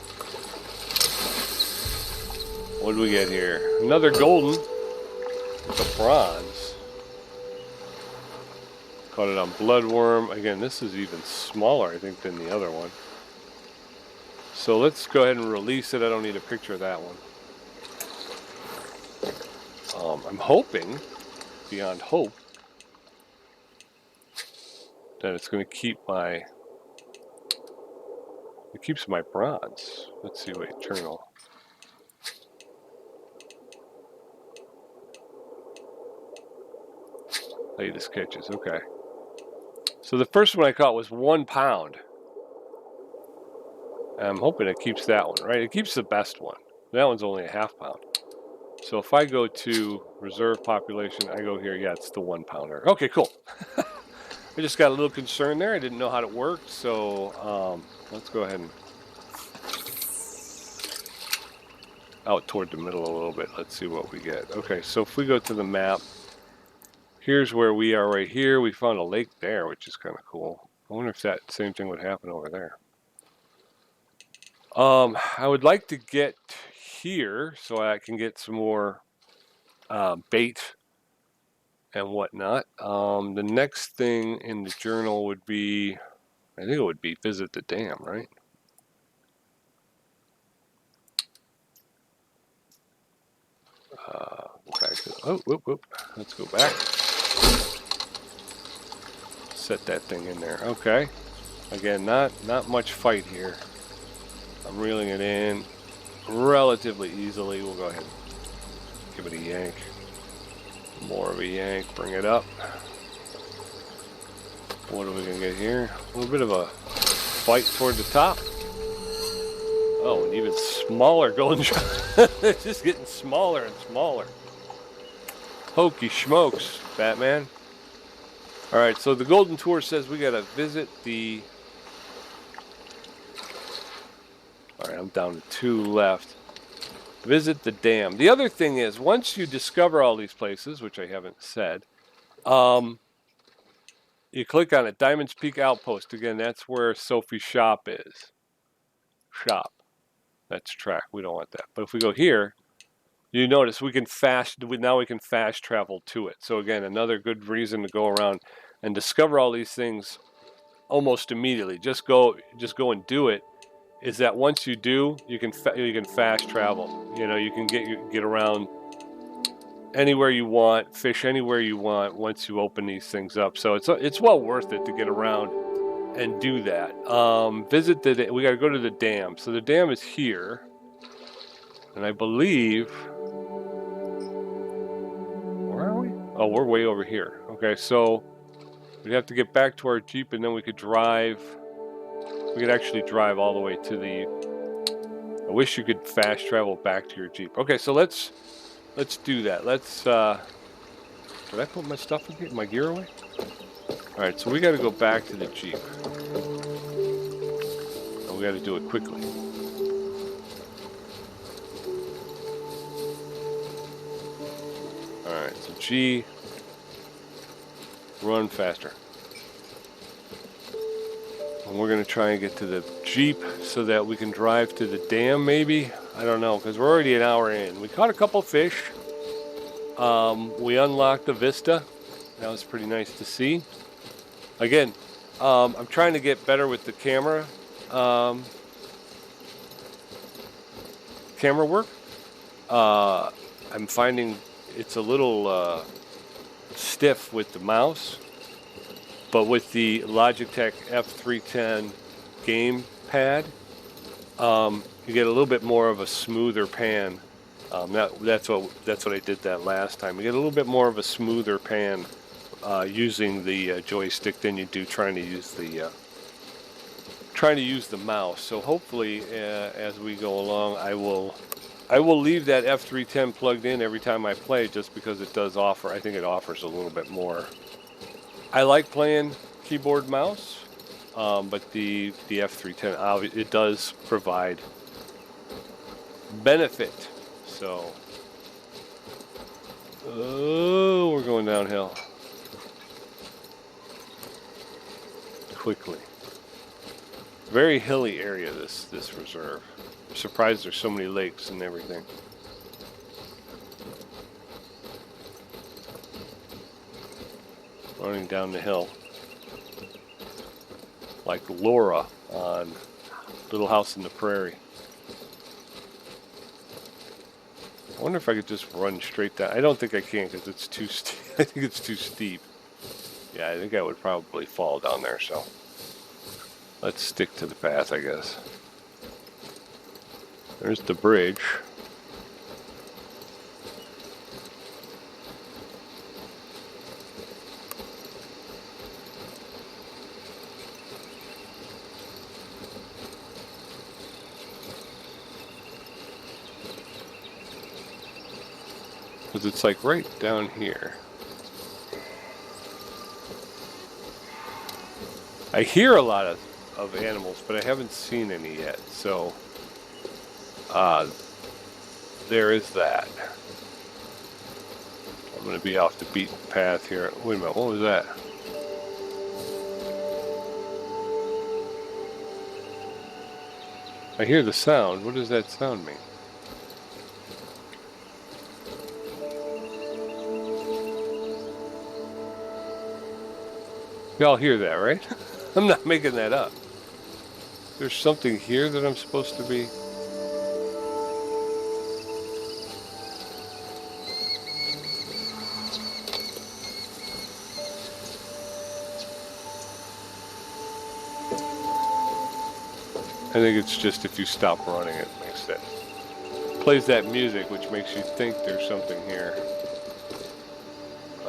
What do we get here? Another golden. It's a bronze. Caught it on bloodworm. Again, this is even smaller, I think, than the other one. So let's go ahead and release it. I don't need a picture of that one. I'm hoping, beyond hope, that it's going to keep my... It keeps my bronze. Let's see, wait, journal. Latest catches, okay. So the first one I caught was 1 pound. I'm hoping it keeps that one, right? It keeps the best one. That one's only a ½ pound. So if I go to reserve population, I go here. Yeah, it's the 1 pounder. Okay, cool. I just got a little concerned there. I didn't know how it worked. So let's go ahead and out toward the middle a little bit. Let's see what we get. Okay, so if we go to the map, here's where we are right here. We found a lake there, which is kind of cool. I wonder if that same thing would happen over there. I would like to get here so I can get some more bait and whatnot. The next thing in the journal would be, I think it would be visit the dam, right? Back to, oh, whoop, whoop. Let's go back. Set that thing in there. Okay. Again, not much fight here. I'm reeling it in relatively easily. We'll go ahead and give it a yank. More of a yank. Bring it up. What are we going to get here? A little bit of a fight toward the top. Oh, an even smaller golden trout. It's just getting smaller and smaller. Hokey smokes, Batman. All right, so the Golden Tour says we got to visit the... All right, I'm down to 2 left. Visit the dam. The other thing is, once you discover all these places, which I haven't said, you click on it, Diamonds Peak Outpost. Again, that's where Sophie's shop is. Shop. That's track. We don't want that. But if we go here, you notice we can now we can fast travel to it. So again, another good reason to go around and discover all these things almost immediately. Just go and do it. Is that once you do, you can fast travel. You know, you can get around anywhere you want, fish anywhere you want once you open these things up. So it's well worth it to get around and do that. We got to go to the dam. So the dam is here, and I believe, where are we? Oh, we're way over here. Okay, so we'd have to get back to our Jeep, and then we could drive. We could actually drive all the way to the... I wish you could fast travel back to your Jeep. Okay, so let's do that. Let's... Did I put my stuff in here? My gear away? Alright, so we got to go back to the Jeep. And we got to do it quickly. Alright, so G... Run faster. And we're going to try and get to the Jeep so that we can drive to the dam, maybe? I don't know, because we're already an hour in. We caught a couple fish. We unlocked the vista. That was pretty nice to see. Again, I'm trying to get better with the camera. Camera work. I'm finding it's a little stiff with the mouse. But with the Logitech F310 game pad, you get a little bit more of a smoother pan. That's what I did that last time. You get a little bit more of a smoother pan using the joystick than you do trying to use the mouse. So hopefully, as we go along, I will leave that F310 plugged in every time I play, just because it does offer. I think it offers a little bit more. I like playing keyboard mouse, but the F310 it does provide benefit. So, oh, we're going downhill quickly. Very hilly area, this reserve. I'm surprised there's so many lakes and everything. Running down the hill like Laura on Little House on the Prairie. I wonder if I could just run straight down. I don't think I can because it's too steep. I think it's too steep. Yeah, I think I would probably fall down there, so let's stick to the path, I guess. There's the bridge. Because it's like right down here. I hear a lot of animals, but I haven't seen any yet. So there is that. I'm going to be off the beaten path here. Wait a minute, what was that? I hear the sound. What does that sound mean? Y'all hear that, right? I'm not making that up. There's something here that I'm supposed to be. I think it's just if you stop running, it makes that. Plays that music, which makes you think there's something here.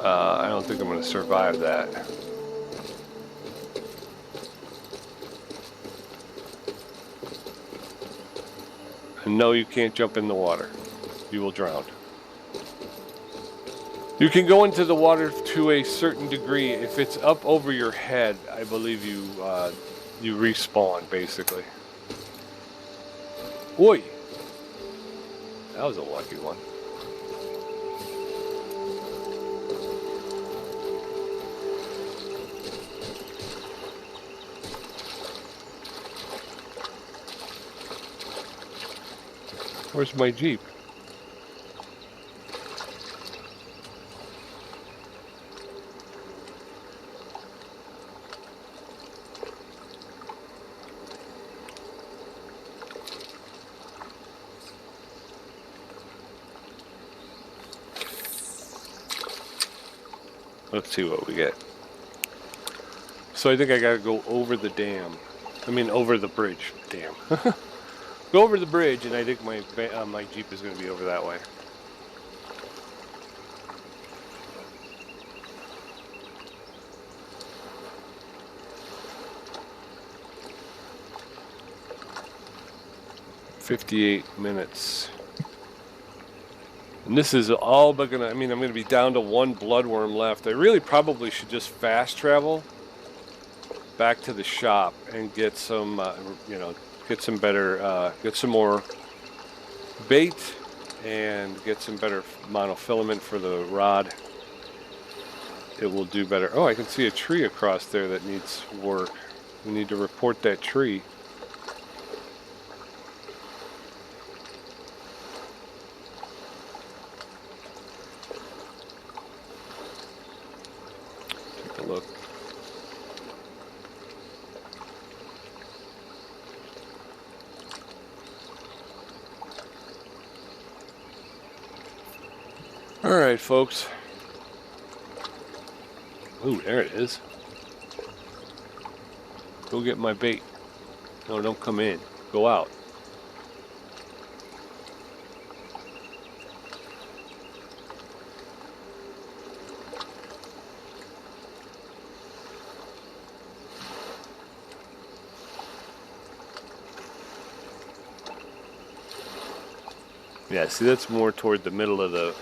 I don't think I'm going to survive that. And no, you can't jump in the water. You will drown. You can go into the water to a certain degree. If it's up over your head, I believe you respawn, basically. Oi! That was a lucky one. Where's my Jeep? Let's see what we get. So I think I gotta go over the dam. I mean, over the bridge. Damn. Go over the bridge, and I think my Jeep is gonna be over that way. $58. And this is all but gonna, I'm gonna be down to one bloodworm left. I really probably should just fast travel back to the shop and get some, get some better, get some more bait and get some better monofilament for the rod. It will do better. Oh, I can see a tree across there that needs work. We need to report that tree. Look. All right, folks. Ooh, there it is. Go get my bait. No, don't come in. Go out. Yeah, see, that's more toward the middle of the...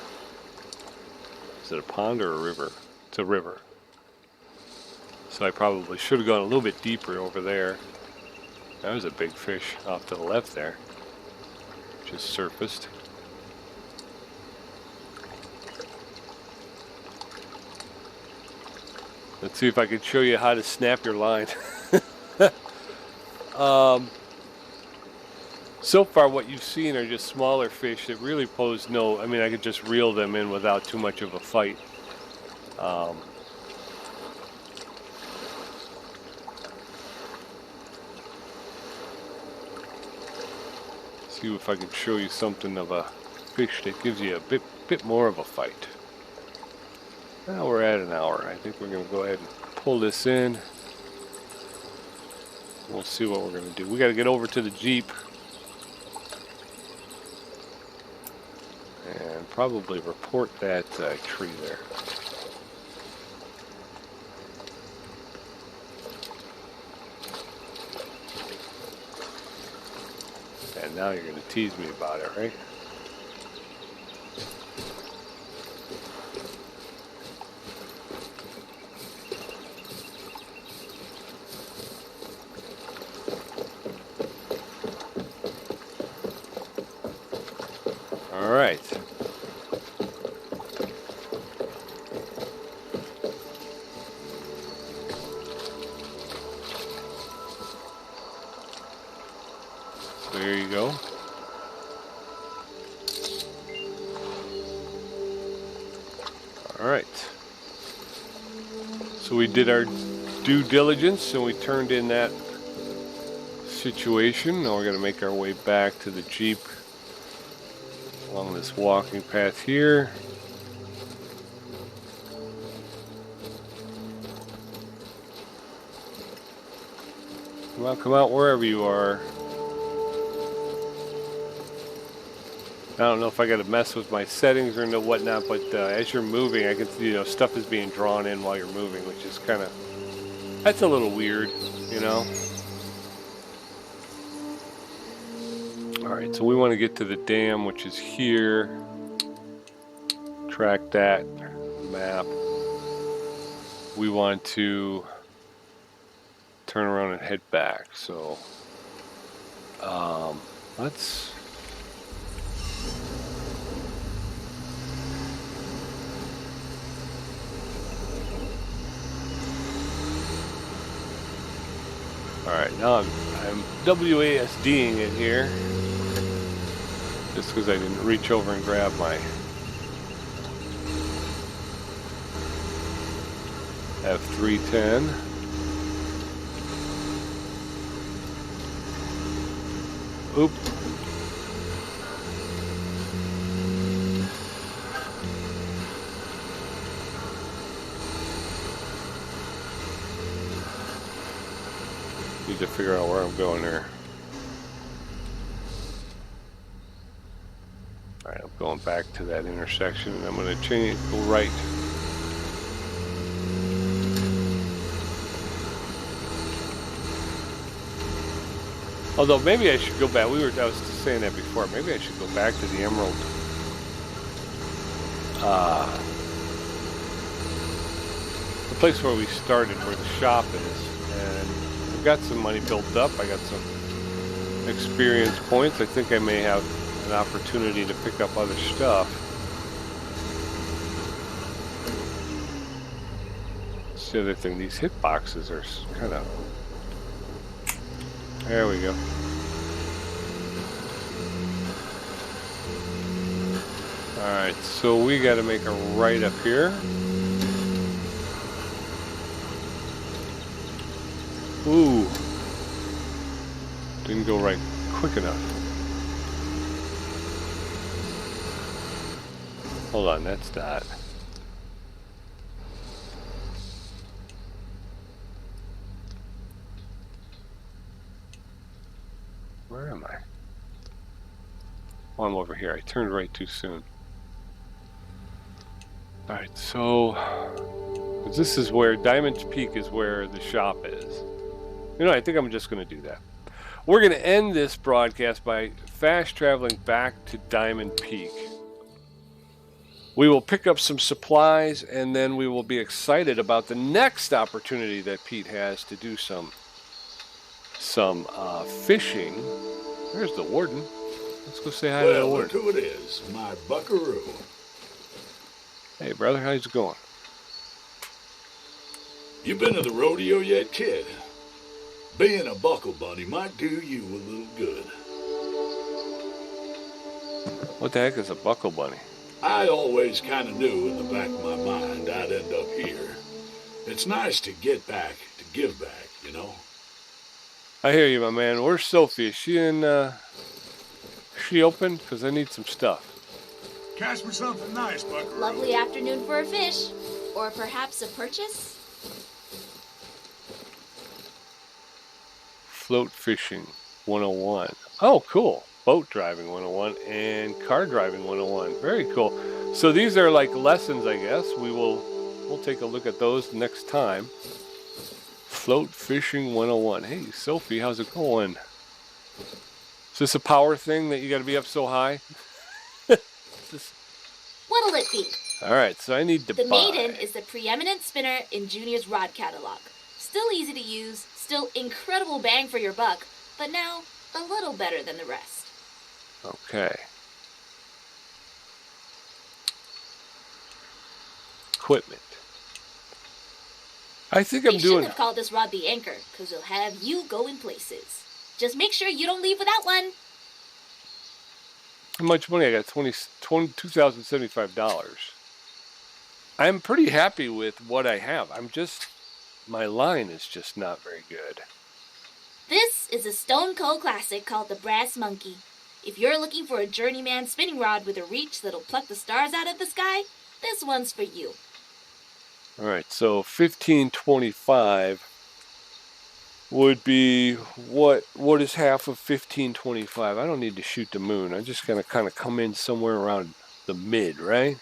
Is it a pond or a river? It's a river. So I probably should have gone a little bit deeper over there. That was a big fish off to the left there. Just surfaced. Let's see if I can show you how to snap your line. So far what you've seen are just smaller fish that really pose no, I could just reel them in without too much of a fight. See if I can show you something of a fish that gives you a bit more of a fight. Now we're at an hour. I think we're going to go ahead and pull this in. We'll see what we're going to do. We got to get over to the Jeep. And probably report that tree there. And now you're going to tease me about it, right? right. So here you go. All right. So we did our due diligence and we turned in that situation. Now we're going to make our way back to the Jeep along this walking path here. Come out wherever you are. I don't know if I got to mess with my settings or whatnot, but as you're moving, I can see, stuff is being drawn in while you're moving, which is kind of, that's a little weird, All right, so we want to get to the dam, which is here. Track that map. We want to turn around and head back. So let's all right, now I'm WASDing it here just because I didn't reach over and grab my F310. Oop. Need to figure out where I'm going here. Alright, I'm going back to that intersection and I'm going to change, go right. Although maybe I should go back. I was saying that before. Maybe I should go back to the Emerald. The place where we started, where the shop is. And I've got some money built up. I got some experience points. I think I may have an opportunity to pick up other stuff. That's the other thing. These hitboxes are kind of... There we go. Alright, so we got to make a right up here. Ooh. Didn't go right quick enough. Hold on, that's that. Where am I? Oh, I'm over here. I turned right too soon. Alright, so this is where Diamond Peak is, where the shop is. I think I'm just going to do that. We're going to end this broadcast by fast traveling back to Diamond Peak. We will pick up some supplies and then we will be excited about the next opportunity that Pete has to do some fishing. There's the warden. Let's go say hi to the warden. Look who it is, my buckaroo. Hey, brother, how's it going? You been to the rodeo yet, kid? Being a buckle bunny might do you a little good. What the heck is a buckle bunny? I always kind of knew in the back of my mind I'd end up here. It's nice to get back, to give back, I hear you, my man. Where's Sophie? Is she in, she open? Because I need some stuff. Catch me something nice, buckaroo. Lovely afternoon for a fish. Or perhaps a purchase? Float fishing 101. Oh, cool. Boat driving 101 and car driving 101. Very cool. So these are like lessons, I guess. We'll take a look at those next time. Float fishing 101. Hey, Sophie, how's it going? Is this a power thing that you got to be up so high? What'll it be? All right, so I need to The buy. Maiden is the preeminent spinner in Junior's rod catalog. Still easy to use, still incredible bang for your buck, but now a little better than the rest. Okay. equipment. I think They I'm shouldn't doing... have called this rod the anchor, because it'll have you going places. Just make sure you don't leave without one. How much money? I got $2,075. I'm pretty happy with what I have. My line is just not very good. This is a Stone Cold classic called the Brass Monkey. If you're looking for a journeyman spinning rod with a reach that'll pluck the stars out of the sky, this one's for you. All right, so 1525 would be what is half of 1525? I don't need to shoot the moon. I'm just going to kind of come in somewhere around the mid, right?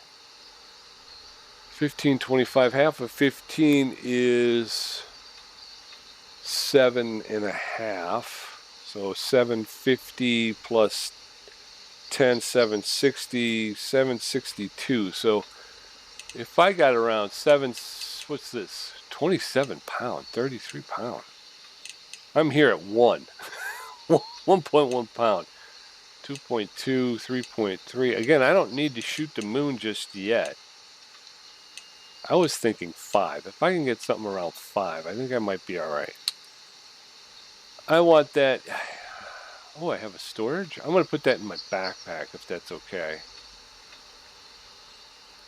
1525, half of 15 is 7.5. So 750 plus 10, 760, 762. So if I got around what's this? 27 pound, 33 pound. I'm here at 1. 1.1 pound. 2.2, 3.3. Again, I don't need to shoot the moon just yet. I was thinking 5. If I can get something around 5, I think I might be all right. I want that. Oh, I have a storage? I'm going to put that in my backpack if that's okay.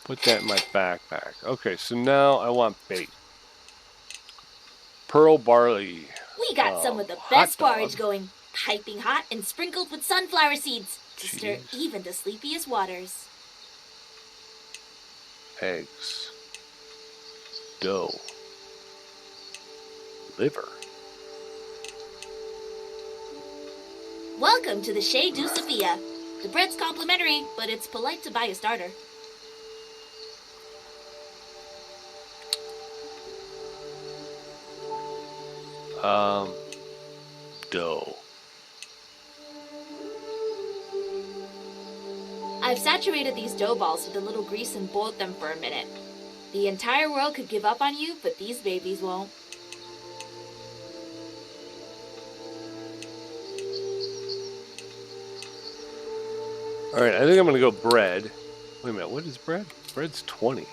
Put that in my backpack. Okay, so now I want bait. Pearl barley. We got some of the best porridge going, piping hot and sprinkled with sunflower seeds to stir even the sleepiest waters. Eggs. Dough. Liver. Welcome to the Chez du Sophia. The bread's complimentary, but it's polite to buy a starter. Dough. I've saturated these dough balls with a little grease and boiled them for a minute. The entire world could give up on you, but these babies won't. All right, I think I'm going to go bread. Wait a minute, what is bread? Bread's 20.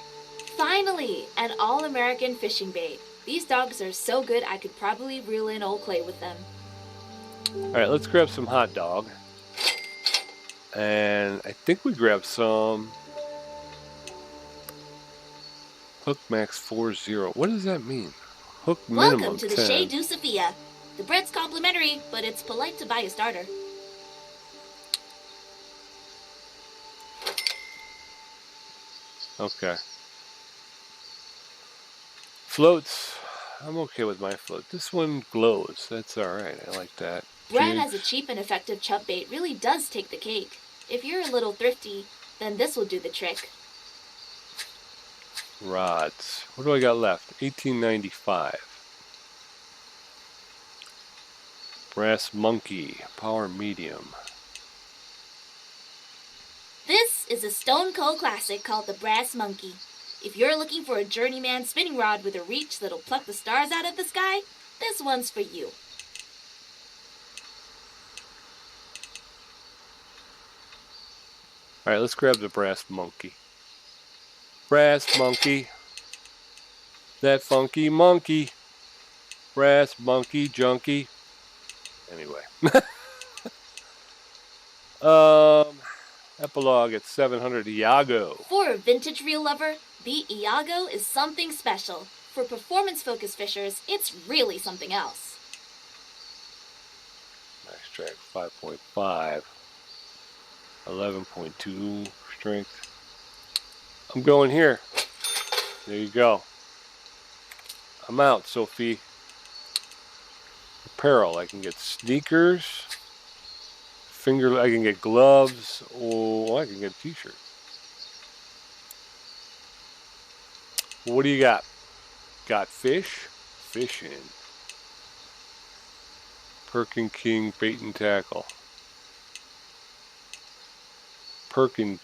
Finally, an all-American fishing bait. These dogs are so good I could probably reel in old Clay with them. All right, let's grab some hot dog. And I think we grab some Hook Max 40. What does that mean? Hook minimum Welcome to the 10. Chez du Sophia. The bread's complimentary, but it's polite to buy a starter. Okay. Floats. I'm okay with my float. This one glows. That's alright. I like that. Bread as a Jigs. cheap and effective chub bait really does take the cake. If you're a little thrifty, then this will do the trick. Rods. What do I got left? 1895. Brass Monkey. Power medium. This is a Stone Cold classic called the Brass Monkey. If you're looking for a journeyman spinning rod with a reach that'll pluck the stars out of the sky, this one's for you. Alright, let's grab the Brass Monkey. Brass Monkey. That funky monkey. Brass Monkey Junkie. Anyway. Epilogue at 700 Iago. For a vintage reel lover, the Iago is something special. For performance-focused fishers, it's really something else. Nice track, 5.5. 11.2 strength. I'm going here. There you go. I'm out, Sophie. Apparel. I can get sneakers. I can get gloves. Oh, I can get a t-shirt. What do you got? Got fish? Fishing. Perkin King bait and tackle. Perkins.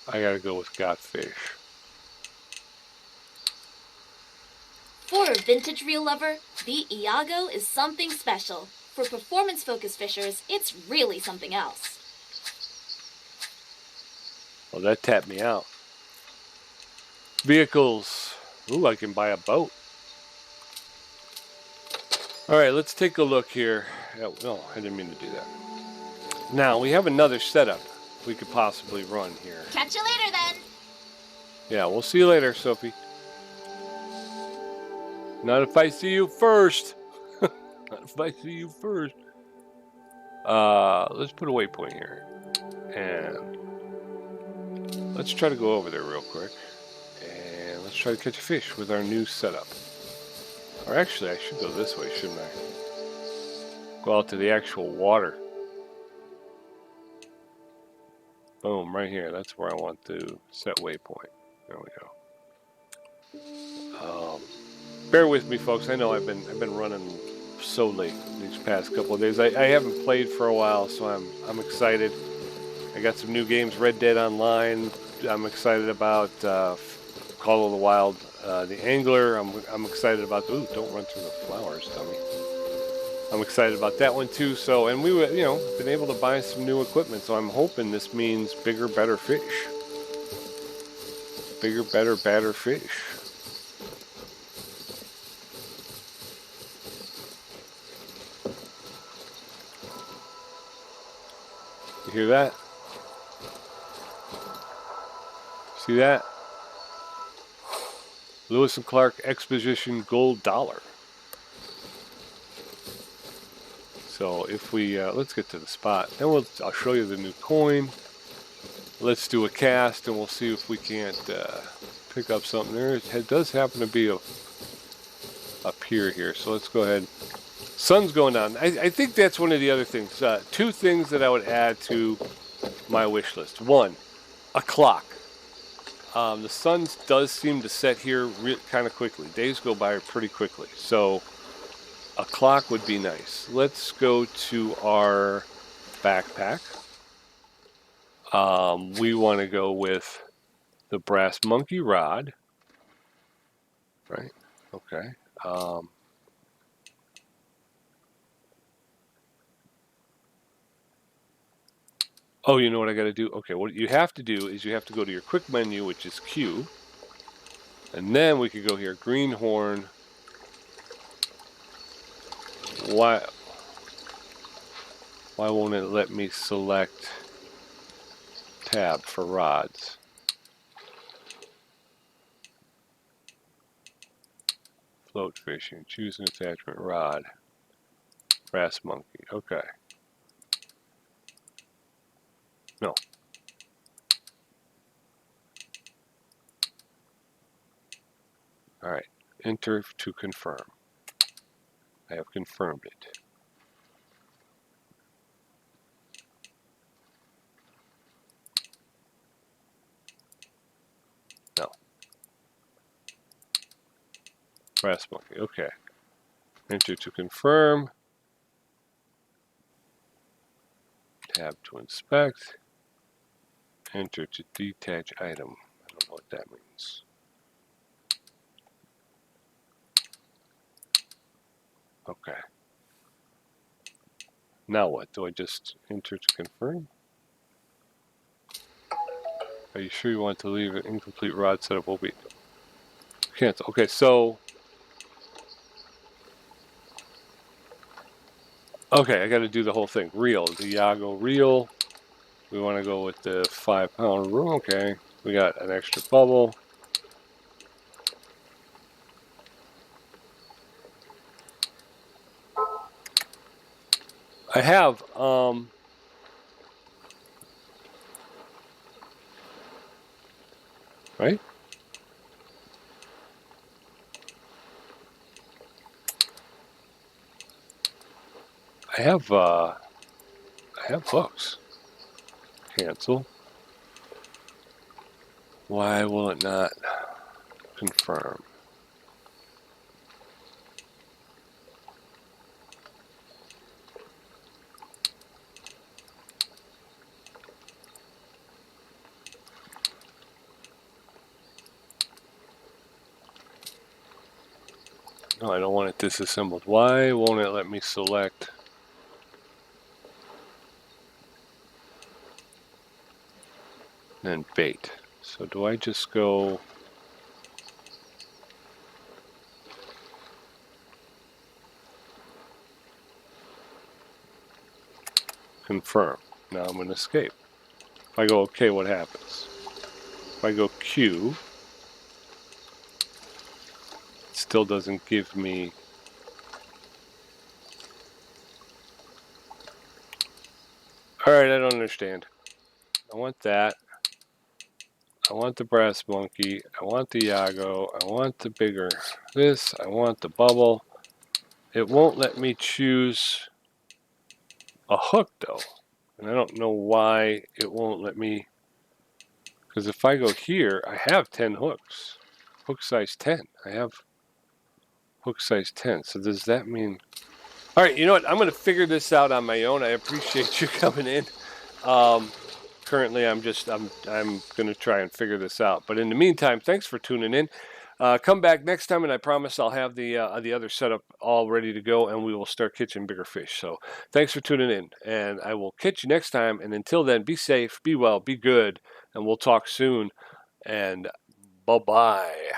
I gotta go with got fish. For a vintage reel lover, the Iago is something special. For performance-focused fishers, it's really something else. Well, that tapped me out. Vehicles. Ooh, I can buy a boat. All right, let's take a look here. No, I didn't mean to do that. Now, we have another setup we could possibly run here. Catch you later, then. Yeah, we'll see you later, Sophie. Not if I see you first. Not if I see you first. Let's put a waypoint here. And let's try to go over there real quick. And let's try to catch a fish with our new setup. Or actually, I should go this way, shouldn't I? Go out to the actual water. Boom, right here. That's where I want to set waypoint. There we go. Bear with me, folks. I know I've been running so late these past couple of days. I haven't played for a while, so I'm excited. I got some new games, Red Dead Online. I'm excited about Call of the Wild, the Angler. I'm excited about. Ooh, don't run through the flowers, dummy. I'm excited about that one too. So, and we were, been able to buy some new equipment. So I'm hoping this means bigger, better fish. Bigger, better, badder fish. You hear that? See that? Lewis and Clark Exposition Gold Dollar. So if we let's get to the spot, then I'll show you the new coin. Let's do a cast, and we'll see if we can't pick up something there. It does happen to be a pier here, so let's go ahead. Sun's going down. I think that's one of the other things. Two things that I would add to my wish list. One, a clock. The sun does seem to set here kind of quickly. Days go by pretty quickly, so a clock would be nice. Let's go to our backpack. We want to go with the Brass Monkey rod. Right? Okay. Oh, you know what I got to do? Okay, what you have to do is you have to go to your quick menu, which is Q. And then we could go here, Greenhorn. Why won't it let me select tab for rods? Float fishing, choose an attachment rod. Brass Monkey, okay. No. All right, enter to confirm. I have confirmed it. No. Brass Monkey, okay. Enter to confirm. Tab to inspect. Enter to detach item. I don't know what that means. Okay. Now what? Do I just enter to confirm? Are you sure you want to leave an incomplete rod setup will be cancel? Okay, so okay, I got to do the whole thing. Reel, the Yago reel. We want to go with the 5-pound rule. Okay, we got an extra bubble. I have right? I have books. Cancel. Why will it not confirm? No, I don't want it disassembled. Why won't it let me select and bait. So do I just go... confirm. Now I'm going to escape. If I go OK, what happens? If I go Q, it still doesn't give me... Alright, I don't understand. I want that. I want the brass monkey. I want the Yago. I want the bigger this. I want the bubble. It won't let me choose a hook though. And I don't know why it won't let me. Because if I go here, I have 10 hooks. Hook size 10. I have hook size 10. So does that mean... Alright, you know what? I'm going to figure this out on my own. I appreciate you coming in. Currently, I'm going to try and figure this out. But in the meantime, thanks for tuning in. Come back next time, and I promise I'll have the other setup all ready to go, and we will start catching bigger fish. So thanks for tuning in, and I will catch you next time. And until then, be safe, be well, be good, and we'll talk soon. And bye-bye.